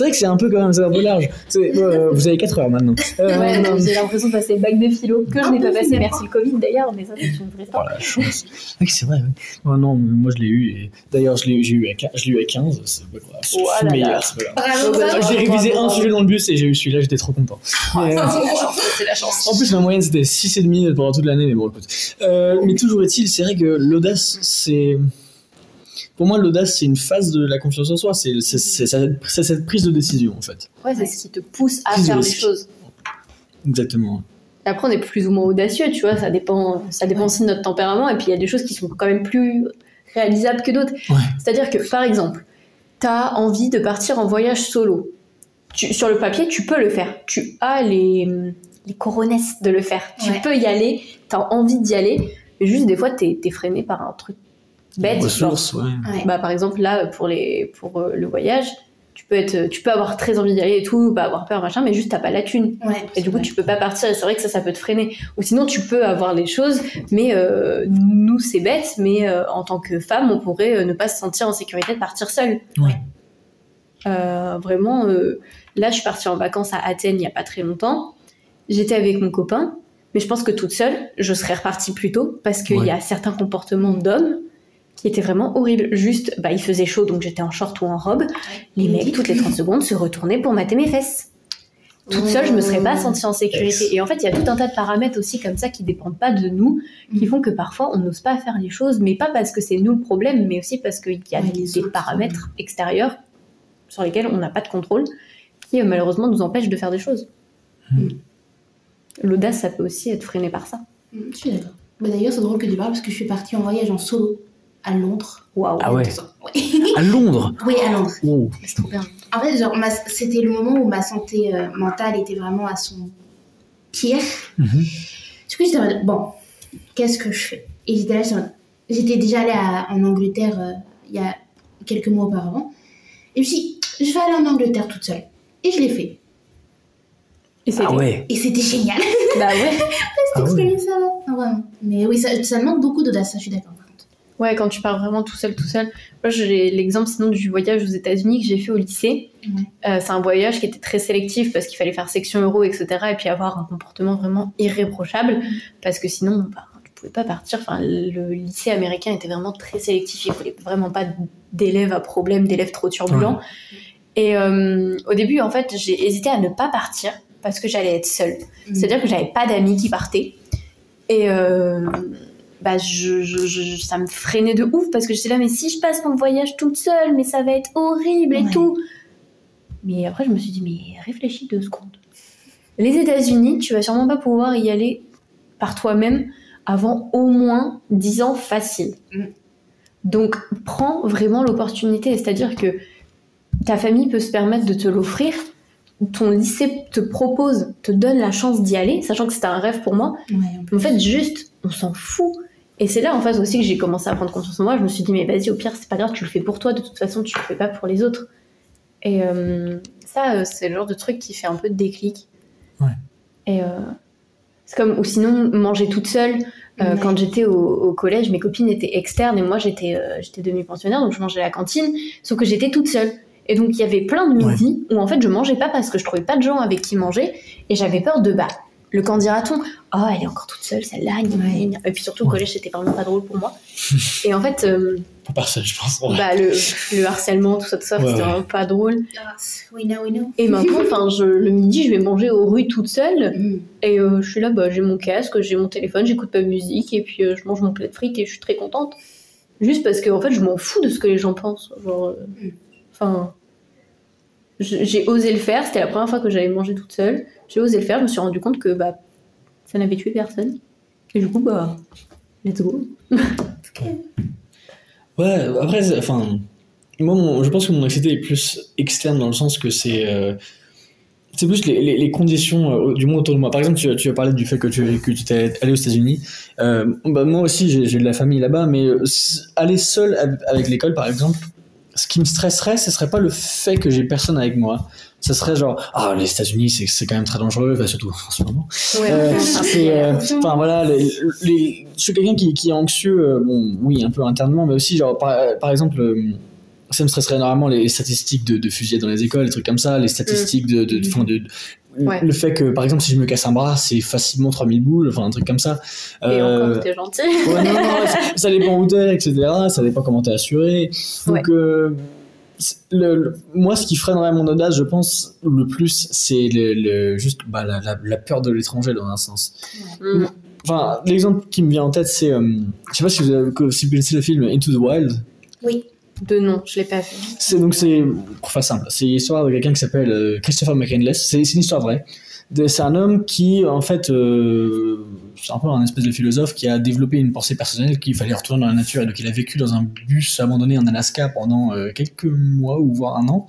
vrai que c'est un peu quand même, c'est un peu large. Vous avez 4 heures maintenant. Ouais, non, j'ai l'impression de passer le bac de philo, que je n'ai pas passé, merci le Covid d'ailleurs, mais ça c'est une vraie histoire. Oh la chance. Oui, c'est vrai. Oui. Oh, non, moi je l'ai eu. Et... D'ailleurs, je l'ai eu à 15. C'est pas grave. Je suis meilleur. C'est pas grave. Bravo. J'ai révisé un sujet dans le bus et j'ai eu celui-là, j'étais trop content. C'est la chance. En plus, ma moyenne c'était 6,5 pendant toute l'année, mais bon, écoute. Mais toujours est-il, c'est vrai que l'audace, c'est. Pour moi, l'audace, c'est une phase de la confiance en soi. C'est cette prise de décision, en fait. Ouais, c'est ce qui te pousse à faire les choses. Exactement. Après, on est plus ou moins audacieux, tu vois. Ça dépend aussi de notre tempérament. Et puis, il y a des choses qui sont quand même plus réalisables que d'autres. Ouais. C'est-à-dire que, par exemple, t'as envie de partir en voyage solo. Sur le papier, tu peux le faire. Tu as les coronesses de le faire. Tu peux y aller. T'as envie d'y aller. Mais juste, des fois, t'es freiné par un truc bête. Ressources, genre, par exemple, là, pour le voyage, tu peux avoir très envie d'y aller et tout, avoir peur, machin, mais juste t'as pas la thune. Et du coup, tu peux pas partir, et c'est vrai que ça peut te freiner. Ou sinon, tu peux avoir les choses, mais nous, c'est bête, mais en tant que femme, on pourrait ne pas se sentir en sécurité de partir seule. Ouais. Vraiment, Là, je suis partie en vacances à Athènes il n'y a pas très longtemps. J'étais avec mon copain, mais je pense que toute seule, je serais repartie plus tôt parce qu'il y a certains comportements d'hommes qui étaient vraiment horribles. Juste, il faisait chaud, donc j'étais en short ou en robe. Les mecs, toutes les 30 secondes, se retournaient pour mater mes fesses. Toute seule, je me serais pas sentie en sécurité. Et en fait, il y a tout un tas de paramètres aussi comme ça qui dépendent pas de nous, qui font que parfois on n'ose pas faire les choses, mais pas parce que c'est nous le problème, mais aussi parce qu'il y a des paramètres extérieurs sur lesquels on n'a pas de contrôle, qui malheureusement nous empêchent de faire des choses. L'audace, ça peut aussi être freiné par ça. Je suis d'accord. D'ailleurs, c'est drôle que tu parles parce que je suis partie en voyage en solo à Londres. Waouh. Ah ouais. À Londres. Oui, à Londres. Oh. C'est trop bien. En fait, c'était le moment où ma santé mentale était vraiment à son pire. Du coup, j'étais en mode, bon, qu'est-ce que je fais? Et j'étais là, j'étais déjà allée en Angleterre il y a quelques mois auparavant. Et je me suis dit, je vais aller en Angleterre toute seule. Et je l'ai fait. Et Et c'était génial. Bah ouais. Cette expérience-là, non, vraiment. Mais oui, ça demande beaucoup d'audace, ça, je suis d'accord. Ouais, quand tu pars vraiment tout seul. Moi, j'ai l'exemple sinon du voyage aux États-Unis que j'ai fait au lycée. C'est un voyage qui était très sélectif parce qu'il fallait faire section euro, etc. Et puis avoir un comportement vraiment irréprochable parce que sinon, tu pouvais pas partir. Enfin, le lycée américain était vraiment très sélectif. Il fallait vraiment pas d'élèves à problème, d'élèves trop turbulents. Et au début, en fait, j'ai hésité à ne pas partir parce que j'allais être seule. C'est-à-dire que j'avais pas d'amis qui partaient. Et ça me freinait de ouf parce que j'étais là, mais si je passe mon voyage toute seule, mais ça va être horrible et tout. Mais après, je me suis dit, mais réfléchis 2 secondes. Les États-Unis, tu vas sûrement pas pouvoir y aller par toi-même avant au moins 10 ans facile. Donc, prends vraiment l'opportunité. C'est-à-dire que ta famille peut se permettre de te l'offrir. Ton lycée te propose, te donne la chance d'y aller, sachant que c'était un rêve pour moi. En fait, juste, on s'en fout. Et c'est là, en fait, aussi que j'ai commencé à prendre confiance en moi. Je me suis dit, mais vas-y, au pire, c'est pas grave, tu le fais pour toi. De toute façon, tu le fais pas pour les autres. Et ça, c'est le genre de truc qui fait un peu de déclic. Et c'est comme, ou sinon, manger toute seule. Quand j'étais au collège, mes copines étaient externes et moi, j'étais demi-pensionnaire, donc je mangeais à la cantine, sauf que j'étais toute seule. Et donc, il y avait plein de midis où, en fait, je mangeais pas parce que je trouvais pas de gens avec qui manger. Et j'avais peur de, le quand dira-t-on, oh, elle est encore toute seule, celle-là. Et puis surtout, au collège, c'était vraiment pas drôle pour moi. Et en fait... pour personne, je pense. Le harcèlement, tout ça, c'était vraiment pas drôle. We know. Et maintenant, le midi, je vais manger aux rues toute seule. Et je suis là, j'ai mon casque, j'ai mon téléphone, j'écoute pas de musique. Et puis, je mange mon plat de frites et je suis très contente. Juste parce que, en fait, je m'en fous de ce que les gens pensent. J'ai osé le faire, c'était la première fois que j'avais mangé toute seule. J'ai osé le faire, je me suis rendu compte que ça n'avait tué personne. Et du coup, let's go. Ouais, après, moi, je pense que mon anxiété est plus externe dans le sens que c'est plus les conditions du monde autour de moi. Par exemple, tu as parlé du fait que tu étais allé aux États-Unis. Moi aussi, j'ai de la famille là-bas, mais aller seul avec l'école, par exemple, ce qui me stresserait, ce serait pas le fait que j'ai personne avec moi. Ça serait genre, les États-Unis, c'est quand même très dangereux, surtout en ce moment. Je suis quelqu'un qui est anxieux, un peu internement, mais aussi, genre, par exemple, ça me stresserait énormément les statistiques de fusillades dans les écoles, des trucs comme ça, les statistiques le fait que, par exemple, si je me casse un bras, c'est facilement 3000 boules, un truc comme ça. Et encore, t'es gentil. Ça dépend où t'es, etc. Ça dépend comment t'es assuré. Donc, moi, ce qui freinerait mon audace, je pense, le plus, c'est juste la peur de l'étranger, dans un sens. L'exemple qui me vient en tête, c'est... je sais pas si vous connaissez le film Into the Wild. Oui. De nom, je l'ai pas vu. C'est pour faire simple, c'est l'histoire de quelqu'un qui s'appelle Christopher McCandless. C'est une histoire vraie. C'est un homme qui, en fait, c'est un peu un espèce de philosophe qui a développé une pensée personnelle qu'il fallait retourner dans la nature, et donc il a vécu dans un bus abandonné en Alaska pendant quelques mois ou voire un an.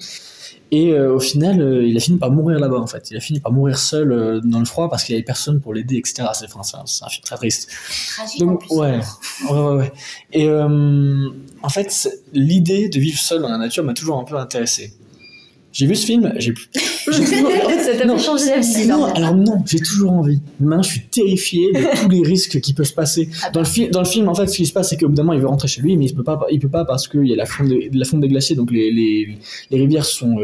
Et au final, il a fini par mourir là-bas, en fait. Il a fini par mourir seul dans le froid parce qu'il n'y avait personne pour l'aider, etc. C'est un film très triste. Tragique. Donc, en plus. Ouais. Et en fait, l'idée de vivre seul dans la nature m'a toujours un peu intéressé. J'ai vu ce film, j'ai toujours... En fait, ça t'a Non, fait changer d'avis. non, alors non, j'ai toujours envie. Maintenant, je suis terrifié de tous les risques qui peuvent se passer. Dans le film, en fait, ce qui se passe, c'est qu'au bout d'un moment, il veut rentrer chez lui, mais il peut pas parce qu'il y a la fonte des glaciers, donc les rivières sont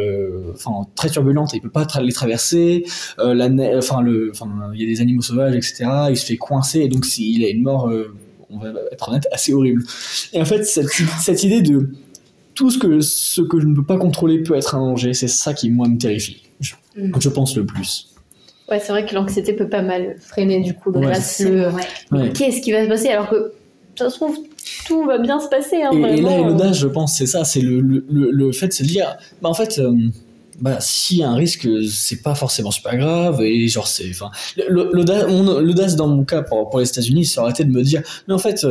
très turbulentes, et il peut pas les traverser. Il y a des animaux sauvages, etc. Il se fait coincer, et donc il a une mort, on va être honnête, assez horrible. Et en fait, cette idée de tout ce que je ne peux pas contrôler peut être un danger, c'est ça qui, moi, me terrifie. Je pense le plus. Ouais, c'est vrai que l'anxiété peut pas mal freiner du coup le Ouais, reste. Ouais. Qu'est-ce qui va se passer alors que ça se trouve tout va bien se passer. Hein, et là, vraiment. l'audace, je pense, c'est ça, c'est le fait de se dire, en fait, s'il y a un risque, c'est pas forcément super grave, et genre, l'audace dans mon cas pour les États-Unis, ça aurait été de me dire, mais en fait,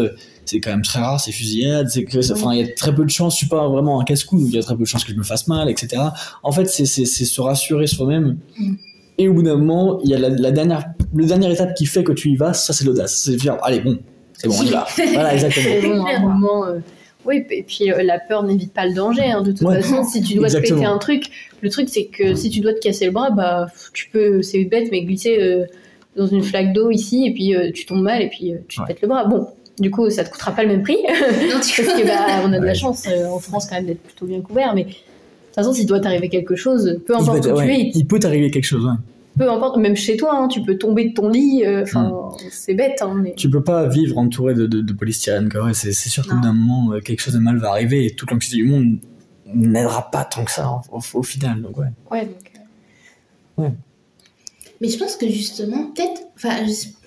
c'est quand même très rare ces fusillades, il y a très peu de chances, je suis pas vraiment un casse-cou, donc il y a très peu de chances que je me fasse mal, etc. En fait, c'est se rassurer soi-même. Et au bout d'un moment, il y a la dernière étape qui fait que tu y vas, ça c'est l'audace. C'est dire, allez, bon, c'est bon, on y va. Voilà, exactement. C'est bon, à un moment, oui, et puis la peur n'évite pas le danger. Hein, de toute façon, si tu dois te péter un truc, le truc c'est que si tu dois te casser le bras, tu peux, c'est bête, mais glisser dans une flaque d'eau ici, et puis tu tombes mal, et puis tu te pètes le bras. Bon, du coup, ça te coûtera pas le même prix, parce que on a de la chance en France quand même d'être plutôt bien couvert, mais de toute façon, s'il doit t'arriver quelque chose, peu importe où tu es, il peut t'arriver quelque chose, ouais. Peu importe, même chez toi, hein, tu peux tomber de ton lit, c'est bête. Hein, mais... Tu peux pas vivre entouré de polystyrène, quoi. Ouais, c'est sûr qu'au bout d'un moment, quelque chose de mal va arriver, et toute l'anxiété du monde n'aidera pas tant que ça, au final. Donc, ouais. Ouais. Mais je pense que justement,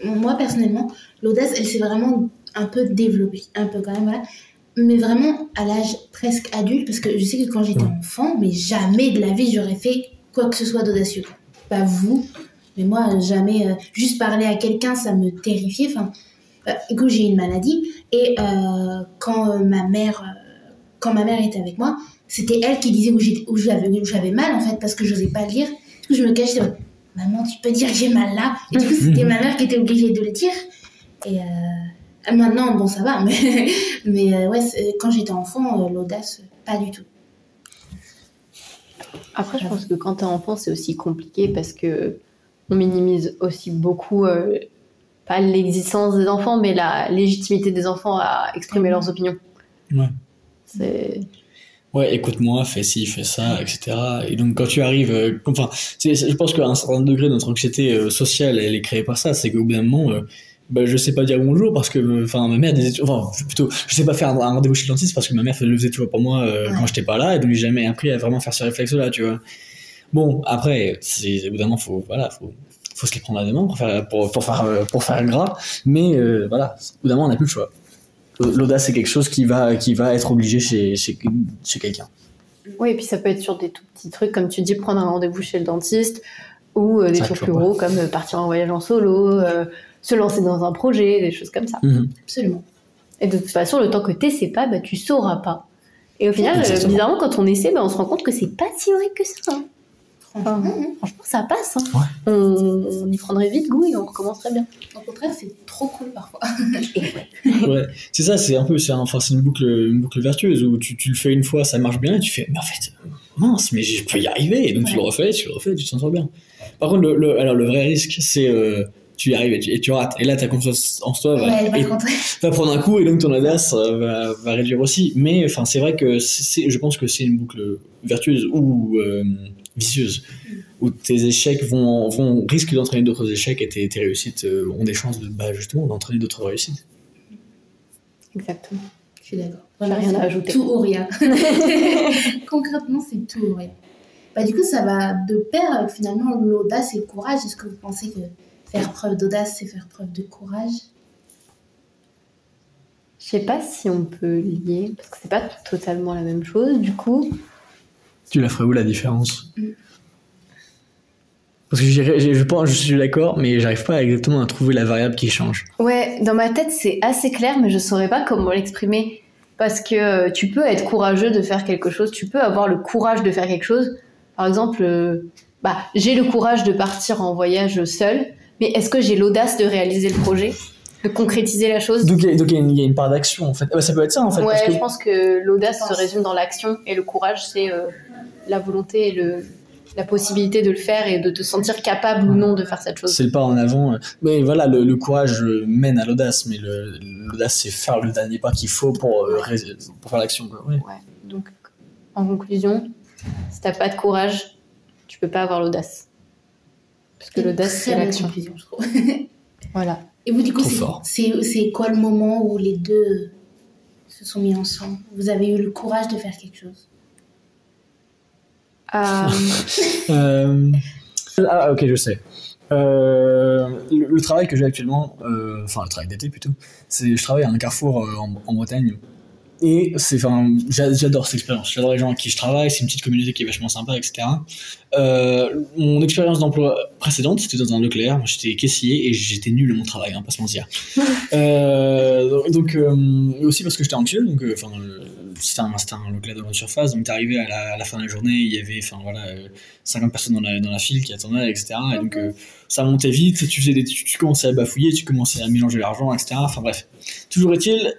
moi personnellement, l'audace, elle s'est vraiment un peu développée, un peu quand même, voilà. Mais vraiment à l'âge presque adulte, parce que je sais que quand j'étais enfant, mais jamais de la vie j'aurais fait quoi que ce soit d'audacieux. Pas vous, mais moi jamais. Juste parler à quelqu'un, ça me terrifiait. Écoute, j'ai une maladie, et quand ma mère était avec moi, c'était elle qui disait où j'avais mal en fait, parce que j'osais pas le dire. Du coup, je me cachais. Maman, tu peux dire que j'ai mal là. Et du coup, c'était ma mère qui était obligée de le dire. Et maintenant, bon, ça va, mais quand j'étais enfant, l'audace, pas du tout. Après, je pense que quand t'es enfant, c'est aussi compliqué parce que on minimise aussi beaucoup, pas l'existence des enfants, mais la légitimité des enfants à exprimer leurs opinions. Ouais. Ouais, écoute-moi, fais ci, fais ça, etc. Et donc, quand tu arrives, je pense qu'à un certain degré, notre anxiété sociale, elle est créée par ça. C'est qu'au bout d'un moment, je sais pas dire bonjour parce que, ma mère disait, je sais pas faire un rendez-vous chez le dentiste parce que ma mère le faisait toujours pour moi quand j'étais pas là, et donc j'ai jamais appris à vraiment faire ce réflexe-là, tu vois. Bon, après, au bout d'un moment, faut se les prendre à deux mains pour faire gras, mais au bout d'un moment, on n'a plus le choix. L'audace, c'est quelque chose qui va être obligé chez quelqu'un. Oui, et puis ça peut être sur des tout petits trucs, comme tu dis, prendre un rendez-vous chez le dentiste, ou des trucs plus gros, comme partir en voyage en solo, se lancer dans un projet, des choses comme ça. Absolument. Et de toute façon, le temps que tu sais pas, tu sauras pas. Et au final, bizarrement, quand on essaie, on se rend compte que c'est pas si horrible que ça. Hein. Franchement, ça passe. Hein. Ouais. On y prendrait vite goût et on recommencerait bien. Au contraire, c'est trop cool parfois. Ouais, c'est ça, c'est une boucle vertueuse où tu le fais une fois, ça marche bien, et tu fais, mais en fait, mince, mais je peux y arriver, et donc tu le refais, tu t'en sors bien. Par contre, le vrai risque, c'est tu y arrives et tu rates, et là ta confiance en toi va prendre un coup, et donc ton audace va réduire aussi. Mais c'est vrai que je pense que c'est une boucle vertueuse ou vicieuse, où tes échecs risquent d'entraîner d'autres échecs, et tes réussites ont des chances justement d'entraîner d'autres réussites. Exactement. Je suis d'accord. J'ai rien à ajouter. Tout ou rien. Concrètement, c'est tout ou rien. Du coup, ça va de pair avec finalement l'audace et le courage. Est-ce que vous pensez que faire preuve d'audace, c'est faire preuve de courage? Je sais pas si on peut lier, parce que c'est pas totalement la même chose, du coup. Tu la ferais où, la différence? Parce que je suis d'accord, mais j'arrive pas exactement à trouver la variable qui change. Ouais, dans ma tête, c'est assez clair, mais je saurais pas comment l'exprimer. Parce que tu peux être courageux de faire quelque chose, tu peux avoir le courage de faire quelque chose. Par exemple, j'ai le courage de partir en voyage seule, mais est-ce que j'ai l'audace de réaliser le projet, de concrétiser la chose? Donc il y a une part d'action, en fait. Ça peut être ça, en fait. Ouais, je pense que l'audace se résume dans l'action, et le courage, c'est la volonté et la possibilité de le faire et de te sentir capable ou non de faire cette chose. C'est le pas en avant. Mais voilà, le courage mène à l'audace, mais l'audace, c'est faire le dernier pas qu'il faut pour faire l'action. Quoi. Ouais. Ouais. Donc, en conclusion, si t'as pas de courage, tu peux pas avoir l'audace. Parce que l'audace, c'est l'action. Conclusion, je trouve. Voilà. Et vous, du coup, Trop fort. c'est quoi le moment où les deux se sont mis ensemble? Vous avez eu le courage de faire quelque chose? Ok, je sais. Le travail que j'ai actuellement, enfin le travail d'été plutôt, je travaille à un carrefour en Bretagne. Et j'adore cette expérience, j'adore les gens avec qui je travaille, c'est une petite communauté qui est vachement sympa, etc. Mon expérience d'emploi précédente, c'était dans un Leclerc, moi j'étais caissier et j'étais nul à mon travail, hein, pas se mentir. Donc aussi parce que j'étais anxieux, donc c'était un Leclerc de grande surface, donc t'arrivais à la fin de la journée, il y avait 50 personnes dans la file qui attendaient, etc. Et donc ça montait vite, tu commençais à bafouiller, tu commençais à mélanger l'argent, etc. Enfin bref. Toujours est-il,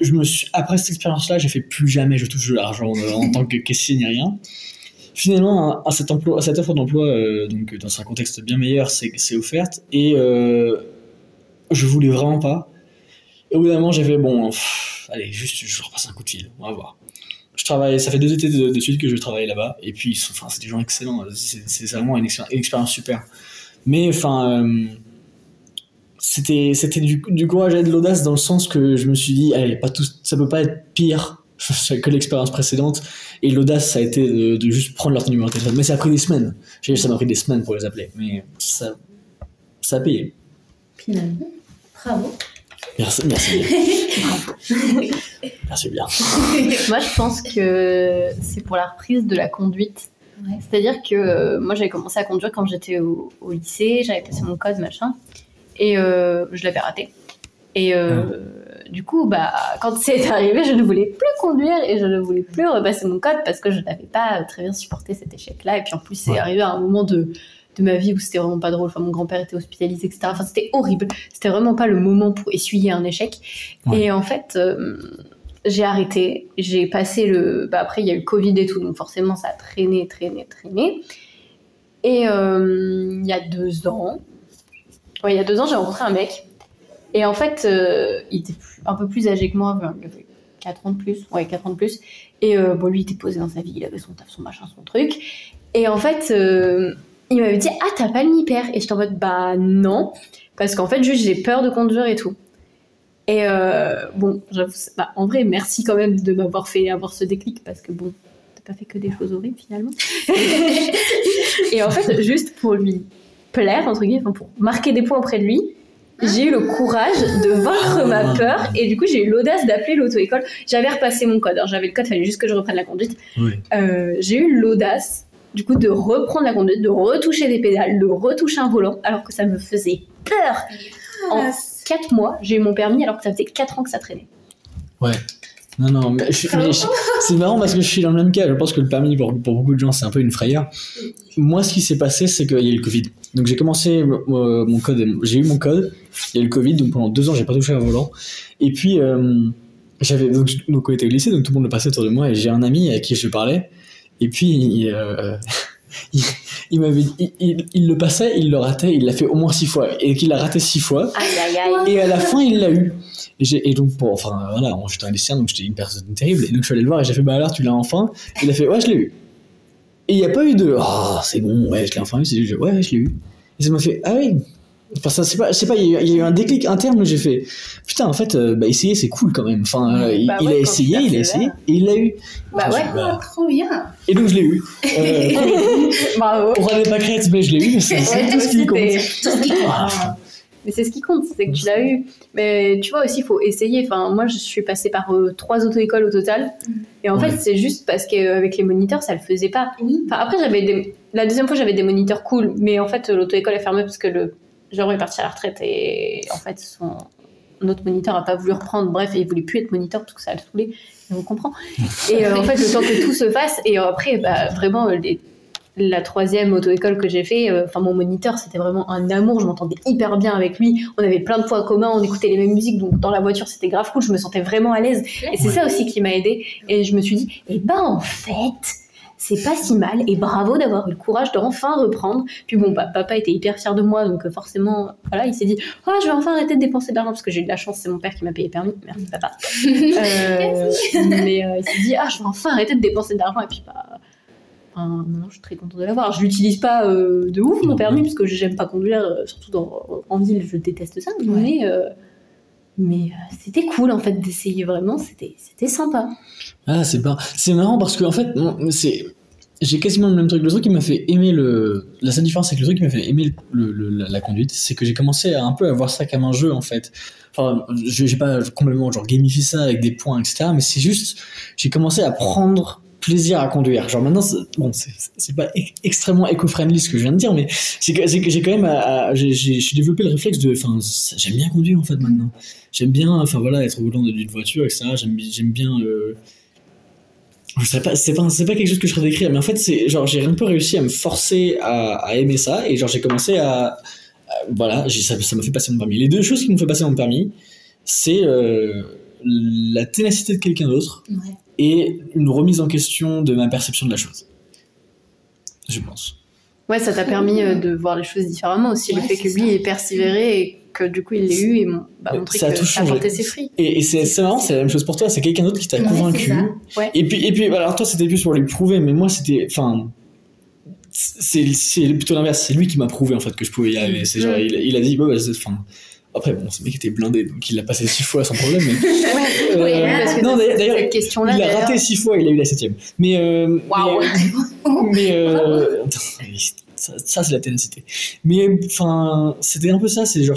après cette expérience-là, j'ai fait plus jamais je touche de l'argent en tant que caissier ni rien. Finalement, à cette offre d'emploi, donc dans un contexte bien meilleur, c'est offerte et je voulais vraiment pas. Et au bout d'un moment, j'ai fait allez, juste je repasse un coup de fil, on va voir. Je travaille, ça fait 2 étés de suite que je travaille là-bas et puis c'est des gens excellents, c'est vraiment une expérience super. Mais c'était du courage et de l'audace dans le sens que je me suis dit allez, ça peut pas être pire que l'expérience précédente, et l'audace ça a été de juste prendre leur numéro de téléphone, mais ça a pris des semaines, ça m'a pris des semaines pour les appeler, mais ça a payé. Finalement, bravo. Merci merci bien. Moi je pense que c'est pour la reprise de la conduite. Ouais. C'est-à-dire que moi j'avais commencé à conduire quand j'étais au lycée, j'avais passé mon code machin, et je l'avais raté. Et du coup, quand c'est arrivé, je ne voulais plus conduire et je ne voulais plus repasser mon code parce que je n'avais pas très bien supporté cet échec-là. Et puis en plus, c'est arrivé à un moment de ma vie où c'était vraiment pas drôle. Enfin, mon grand-père était hospitalisé, etc. Enfin, c'était horrible. C'était vraiment pas le moment pour essuyer un échec. Ouais. Et en fait, j'ai arrêté. J'ai passé après, il y a eu le Covid et tout, donc forcément, ça a traîné. Et il y a 2 ans, j'ai rencontré un mec. Et en fait, il était un peu plus âgé que moi, il avait 4 ans de plus. Ouais, 4 ans de plus. Et lui, il était posé dans sa vie, il avait son taf, son machin, son truc. Et en fait, il m'avait dit « Ah, t'as pas le MIPER ?» Et j'étais en mode « Bah non, parce qu'en fait, juste, j'ai peur de conduire et tout. » Et j'avoue, en vrai, merci quand même de m'avoir fait avoir ce déclic, parce que bon, t'as pas fait que des choses horribles, finalement. Et en fait, juste pour lui plaire, entre guillemets, pour marquer des points auprès de lui, j'ai eu le courage de vaincre ma peur et du coup j'ai eu l'audace d'appeler l'auto-école. J'avais repassé mon code, alors j'avais le code, il fallait juste que je reprenne la conduite. Oui. J'ai eu l'audace du coup de reprendre la conduite, de retoucher des pédales, de retoucher un volant alors que ça me faisait peur. En 4 mois, j'ai eu mon permis alors que ça faisait 4 ans que ça traînait. Ouais. Non, mais c'est marrant parce que je suis dans le même cas. Je pense que le permis, pour beaucoup de gens, c'est un peu une frayeur. Moi, ce qui s'est passé, c'est qu'il y a eu le Covid. Donc, j'ai commencé mon code. J'ai eu mon code. Il y a eu le Covid. Donc, pendant 2 ans, j'ai pas touché un volant. Et puis, j'avais. Donc, on était au lycée, donc tout le monde le passait autour de moi. Et j'ai un ami à qui je parlais. Et puis, il m'avait dit, il le passait, il le ratait, il l'a fait au moins 6 fois. Et qu'il l'a raté 6 fois. Aïe, aïe, aïe. Et à la fin, il l'a eu. Et donc, j'étais un lycéen, donc j'étais une personne terrible. Et donc, je suis allé le voir et j'ai fait, alors, tu l'as enfin? Il a fait, ouais, je l'ai eu. Et il n'y a pas eu de, c'est bon, ouais, je l'ai enfin eu. C'est juste, ouais, je l'ai eu. Et ça m'a fait, ah oui. Enfin, il y a eu un déclic interne où j'ai fait, putain, en fait, essayer, c'est cool quand même. Enfin, il a essayé, et il l'a eu. Trop bien. Et donc, je l'ai eu. Bravo. Pour aller pas crête, mais je l'ai eu. C'est tout ce qui compte. Mais c'est ce qui compte, c'est que tu l'as eu. Mais tu vois aussi, il faut essayer. Enfin, moi, je suis passée par 3 auto-écoles au total. Et en fait, c'est juste parce qu'avec les moniteurs, ça le faisait pas. Enfin, après, la deuxième fois, j'avais des moniteurs cool. Mais en fait, l'auto-école est fermée parce que le genre est parti à la retraite. Et en fait, notre moniteur n'a pas voulu reprendre. Bref, il voulait plus être moniteur parce que ça le saoulait. On comprend. Et en fait, le temps que tout se fasse. Et après, vraiment, la 3e auto-école que j'ai fait, mon moniteur, c'était vraiment un amour, je m'entendais hyper bien avec lui, on avait plein de points communs, on écoutait les mêmes musiques, donc dans la voiture c'était grave cool, je me sentais vraiment à l'aise, et c'est ça aussi qui m'a aidée, et je me suis dit, en fait, c'est pas si mal et bravo d'avoir eu le courage d'enfin reprendre. Puis bon, papa était hyper fier de moi, donc forcément, voilà, il s'est dit je vais enfin arrêter de dépenser de l'argent parce que j'ai eu de la chance, c'est mon père qui m'a payé le permis, merci papa. Mais il s'est dit je vais enfin arrêter de dépenser de l'argent et puis maintenant je suis très contente de l'avoir. Je l'utilise pas de ouf mon permis parce que j'aime pas conduire, surtout en ville, je déteste ça, mais c'était cool en fait d'essayer, vraiment, c'était sympa. Ah, c'est marrant parce que en fait, j'ai quasiment le même truc. Le truc qui m'a fait aimer la seule différence, c'est que le truc qui m'a fait aimer la conduite, c'est que j'ai commencé un peu à voir ça comme un jeu en fait. Enfin, j'ai pas complètement genre gamifié ça avec des points, etc. Mais c'est juste, j'ai commencé à prendre plaisir à conduire. Genre maintenant, c'est pas extrêmement éco-friendly ce que je viens de dire, mais c'est que j'ai quand même j'ai développé le réflexe de, enfin, j'aime bien conduire en fait maintenant. J'aime bien, enfin voilà, être au volant d'une voiture, etc. J'aime bien. Je sais pas, c'est pas quelque chose que je serais décrire, mais en fait c'est genre j'ai un peu réussi à me forcer à aimer ça, et genre j'ai commencé voilà, ça m'a fait passer mon permis. Les deux choses qui m'ont fait passer mon permis, c'est la ténacité de quelqu'un d'autre. Et une remise en question de ma perception de la chose, je pense. Ouais, ça t'a permis de voir les choses différemment aussi, le fait que lui ait persévéré et que du coup il l'ait eu et montré que ça portait ses fruits. Et c'est marrant, c'est la même chose pour toi, c'est quelqu'un d'autre qui t'a convaincu. Et puis alors toi c'était plus pour lui prouver, mais moi c'était, enfin, c'est plutôt l'inverse, c'est lui qui m'a prouvé en fait que je pouvais y arriver. C'est genre il a dit après, bon, ce mec était blindé, donc il l'a passé 6 fois sans problème. Mais... parce que non, d'ailleurs, cette question-là, il a raté 6 fois, il a eu la 7ème. Ça c'est la ténacité. Mais enfin, c'était un peu ça, c'est genre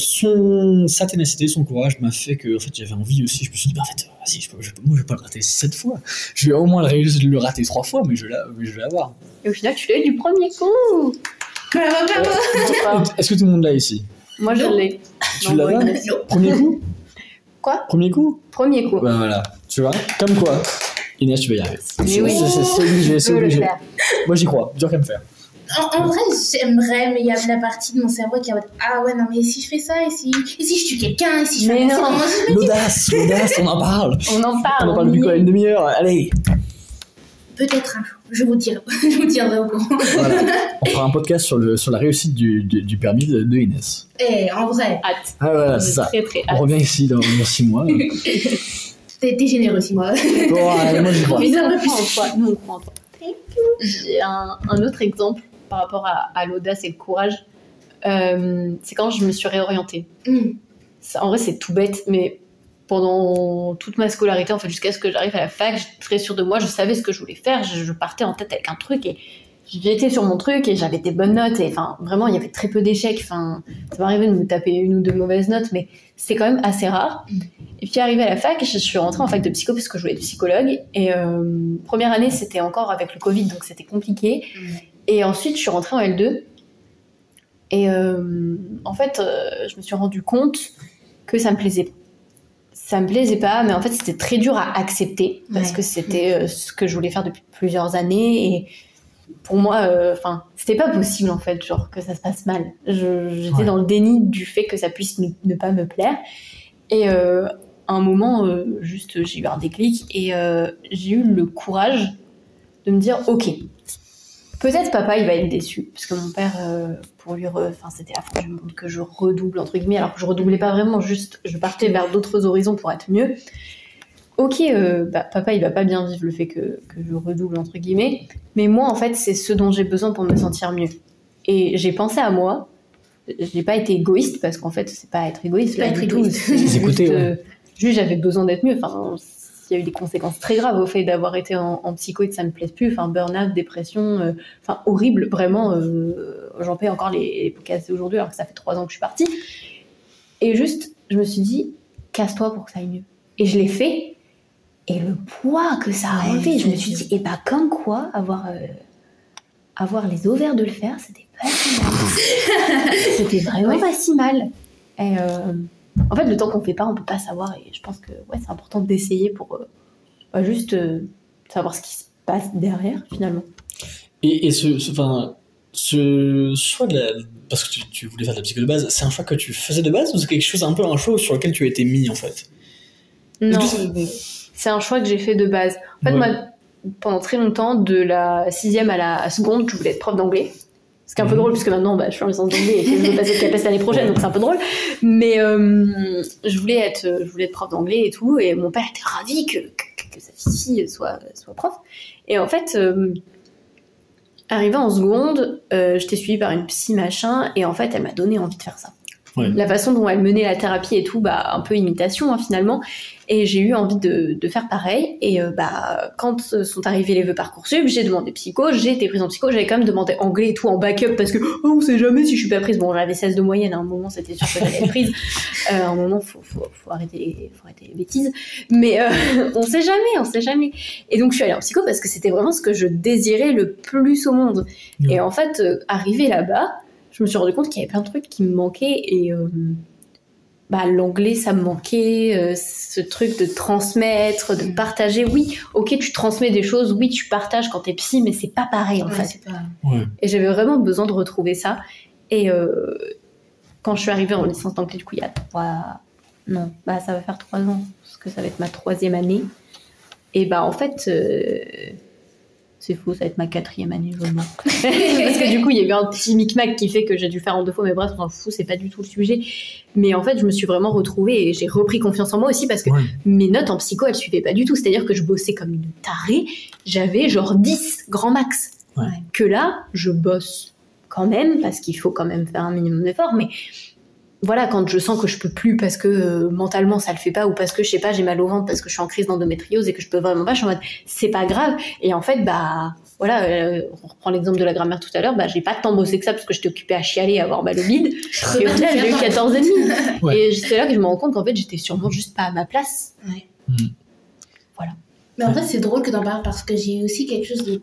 sa ténacité, son courage m'a fait que en fait, j'avais envie aussi. Je me suis dit, en fait, vas-y, moi je vais pas le rater 7 fois. Je vais au moins le rater 3 fois, mais je vais l'avoir. Et au final, tu l'as eu du premier coup. Bravo. Est-ce que tout le monde l'a ici? Moi je l'ai. Tu l'as là? Premier coup? Quoi? Premier coup? Premier coup. Bah voilà, tu vois, comme quoi, Inès, tu vas y arriver. Mais oui, c'est obligé. Moi j'y crois, dur qu'à me faire. En vrai, j'aimerais, mais il y a la partie de mon cerveau qui est en mode ouais, non, mais si je fais ça, et si je tue quelqu'un, et si je fais ça, l'audace, on en parle. On en parle depuis quoi, une demi-heure? Allez. Peut-être un jour, je vous tiendrai au courant. Voilà. On fera un podcast sur la réussite du permis de Inès. En vrai. Hâte. Ah voilà, c'est ça. Très, très hâte. On revient ici dans 6 mois. T'es généreux 6 mois. Bon, allez, moi j'y crois. Mais on croit en toi. Nous on croit en toi. J'ai un autre exemple par rapport à l'audace et le courage. C'est quand je me suis réorientée. En vrai, c'est tout bête, mais pendant toute ma scolarité, en fait, jusqu'à ce que j'arrive à la fac, j'étais très sûre de moi, je savais ce que je voulais faire, je partais en tête avec un truc et j'étais sur mon truc et j'avais des bonnes notes et enfin vraiment il y avait très peu d'échecs. Enfin, ça m'arrivait de me taper 1 ou 2 mauvaises notes, mais c'était quand même assez rare. Et puis arrivée à la fac, je suis rentrée en fac de psycho parce que je voulais être psychologue. Et première année, c'était encore avec le Covid, donc c'était compliqué. Et ensuite, je suis rentrée en L2. Et en fait, je me suis rendu compte que ça me plaisait pas. Ça me plaisait pas, mais en fait, c'était très dur à accepter parce que c'était ce que je voulais faire depuis plusieurs années. Et pour moi, c'était pas possible en fait, genre que ça se passe mal. J'étais dans le déni du fait que ça puisse ne pas me plaire. Et à un moment, juste, j'ai eu un déclic et j'ai eu le courage de me dire, ok, peut-être papa il va être déçu parce que mon père, pour lui, c'était affreux, je me demande que je redouble entre guillemets, alors que je redoublais pas vraiment, juste je partais vers d'autres horizons pour être mieux. Ok, papa il va pas bien vivre le fait que je redouble entre guillemets, mais moi en fait c'est ce dont j'ai besoin pour me sentir mieux. Et j'ai pensé à moi, je n'ai pas été égoïste parce qu'en fait c'est pas être égoïste là du tout, juste j'avais besoin d'être mieux. Enfin, il y a eu des conséquences très graves au fait d'avoir été en psycho et que ça me plaise plus, enfin burn-out, dépression, horrible vraiment. J'en paie encore les pots cassés aujourd'hui alors que ça fait 3 ans que je suis partie. Et juste je me suis dit casse-toi pour que ça aille mieux. Et je l'ai fait. Et le poids que ça a enlevé, je me suis dit, comme quoi, avoir les ovaires de le faire, c'était pas si mal. C'était vraiment pas si mal. Et en fait, le temps qu'on fait pas, on peut pas savoir. Et je pense que c'est important d'essayer pour juste savoir ce qui se passe derrière, finalement. Et ce choix parce que tu voulais faire de la psycho de base, c'est un choix que tu faisais de base ou c'est quelque chose, un choix sur lequel tu as été mis, en fait? Non. C'est un choix que j'ai fait de base. En fait, moi, pendant très longtemps, de la 6e à la seconde, je voulais être prof d'anglais. Ce qui est un peu drôle, puisque maintenant, je suis en licence d'anglais et que je veux passer de CAPES l'année prochaine, donc c'est un peu drôle. Mais je voulais être prof d'anglais et tout, et mon père était ravi que sa fille soit prof. Et en fait, arrivée en seconde, j'étais suivie par une psy machin, et en fait, elle m'a donné envie de faire ça. Ouais. La façon dont elle menait la thérapie et tout, un peu imitation finalement. Et j'ai eu envie de faire pareil. Et quand sont arrivés les vœux Parcoursup, j'ai demandé psycho, j'ai été prise en psycho, j'avais quand même demandé anglais et tout en backup parce que on sait jamais si je suis pas prise. Bon, j'avais 16 de moyenne, à un moment c'était sûr que j'allais être prise. À un moment, faut arrêter les bêtises. Mais on sait jamais. Et donc je suis allée en psycho parce que c'était vraiment ce que je désirais le plus au monde. Et en fait, arrivée là-bas, je me suis rendu compte qu'il y avait plein de trucs qui me manquaient et l'anglais ça me manquait, ce truc de transmettre, de partager. Oui, ok, tu transmets des choses, oui, tu partages quand t'es psy, mais c'est pas pareil en fait. C'est pas... Et j'avais vraiment besoin de retrouver ça. Et quand je suis arrivée en licence d'anglais, du coup, il y a ça va faire 3 ans, parce que ça va être ma 3e année. Et en fait... c'est faux, ça va être ma 4e année, je pense. Parce que du coup, il y a eu un petit micmac qui fait que j'ai dû faire en 2 fois, mais bref, on s'en fout, c'est pas du tout le sujet. Mais en fait, je me suis vraiment retrouvée et j'ai repris confiance en moi aussi parce que mes notes en psycho, elles suivaient pas du tout. C'est-à-dire que je bossais comme une tarée, j'avais genre 10 grand max. Ouais. Que là, je bosse quand même, parce qu'il faut quand même faire un minimum d'effort, mais voilà, quand je sens que je peux plus parce que mentalement ça le fait pas, ou parce que je sais pas, j'ai mal au ventre parce que je suis en crise d'endométriose et que je peux vraiment pas, je suis en mode c'est pas grave. Et en fait, on reprend l'exemple de la grammaire tout à l'heure, j'ai pas tant bossé que ça parce que j'étais occupée à chialer, à avoir mal au bide. Et au final, j'ai eu 14,5. Ouais. Et c'est là que je me rends compte qu'en fait, j'étais sûrement juste pas à ma place. Ouais. Voilà. Mais en fait, c'est drôle que t'en parles parce que j'ai eu aussi quelque chose de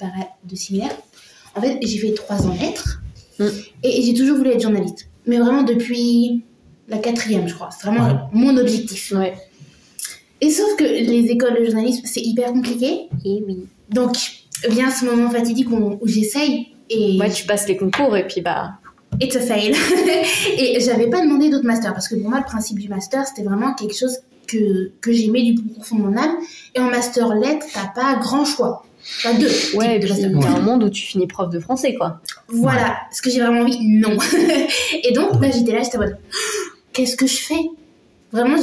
similaire. En fait, j'ai fait 3 ans lettres et j'ai toujours voulu être journaliste. Mais vraiment depuis la 4e, je crois. C'est vraiment mon objectif. Ouais. Et sauf que les écoles de journalisme, c'est hyper compliqué. Et oui. Donc, vient ce moment fatidique où j'essaye et... Ouais, tu passes les concours et puis It's a fail. Et j'avais pas demandé d'autres masters parce que pour moi, le principe du master, c'était vraiment quelque chose que j'aimais du plus profond de mon âme. Et en master lettres, t'as pas grand choix. T'as 2. Ouais, et puis il y a un monde où tu finis prof de français, quoi. Voilà. Ce que j'ai vraiment envie, non. Et donc, là, j'étais en mode, qu'est-ce que je fais? Vraiment,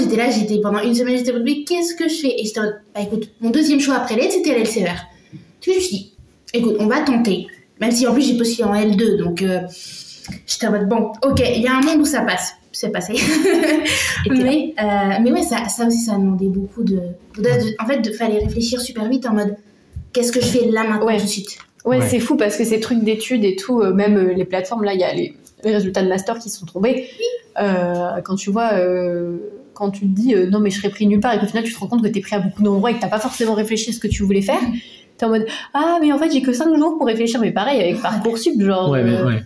pendant une semaine, j'étais en mode, qu'est-ce que je fais? Et j'étais en mode, écoute, mon 2e choix après l'aide, c'était l'LCR. Puis je me suis dit, écoute, on va tenter. Même si en plus, j'ai postulé en L2, donc j'étais en mode, bon, ok, il y a un monde où ça passe. C'est passé. mais ouais, ça aussi, ça a demandé beaucoup d'audace. En fait, fallait réfléchir super vite en mode, qu'est-ce que je fais là maintenant tout de suite? Ouais, c'est fou parce que ces trucs d'études et tout, même les plateformes, là, il y a les résultats de master qui sont tombés. Quand tu vois, quand tu te dis non, mais je serais pris nulle part et qu'au final tu te rends compte que t'es pris à beaucoup d'endroits et que t'as pas forcément réfléchi à ce que tu voulais faire, t'es en mode mais en fait j'ai que 5 jours pour réfléchir. Mais pareil avec Parcoursup, genre. Ouais,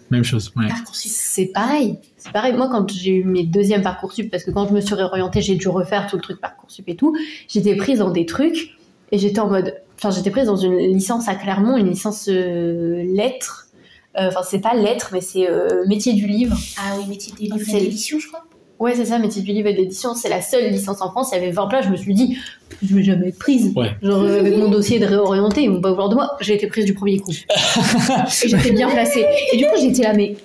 même chose. Ouais. Parcoursup, c'est pareil. Moi, quand j'ai eu mes 2e Parcoursup, parce que quand je me suis réorientée, j'ai dû refaire tout le truc Parcoursup et tout, j'étais prise dans des trucs et j'étais en mode. Enfin, j'étais prise dans une licence à Clermont, une licence lettres. Enfin, c'est pas lettres, mais c'est métier du livre. Ah oui, métier du livre et de l'édition, je crois. Ouais, c'est ça, métier du livre et de l'édition. C'est la seule licence en France. Il y avait 20 places. Je me suis dit, je vais jamais être prise. Ouais. Genre, avec mon dossier de réorienter, ils vont pas vouloir de moi. J'ai été prise du premier coup. Et j'étais bien placée. Et du coup, j'étais là, mais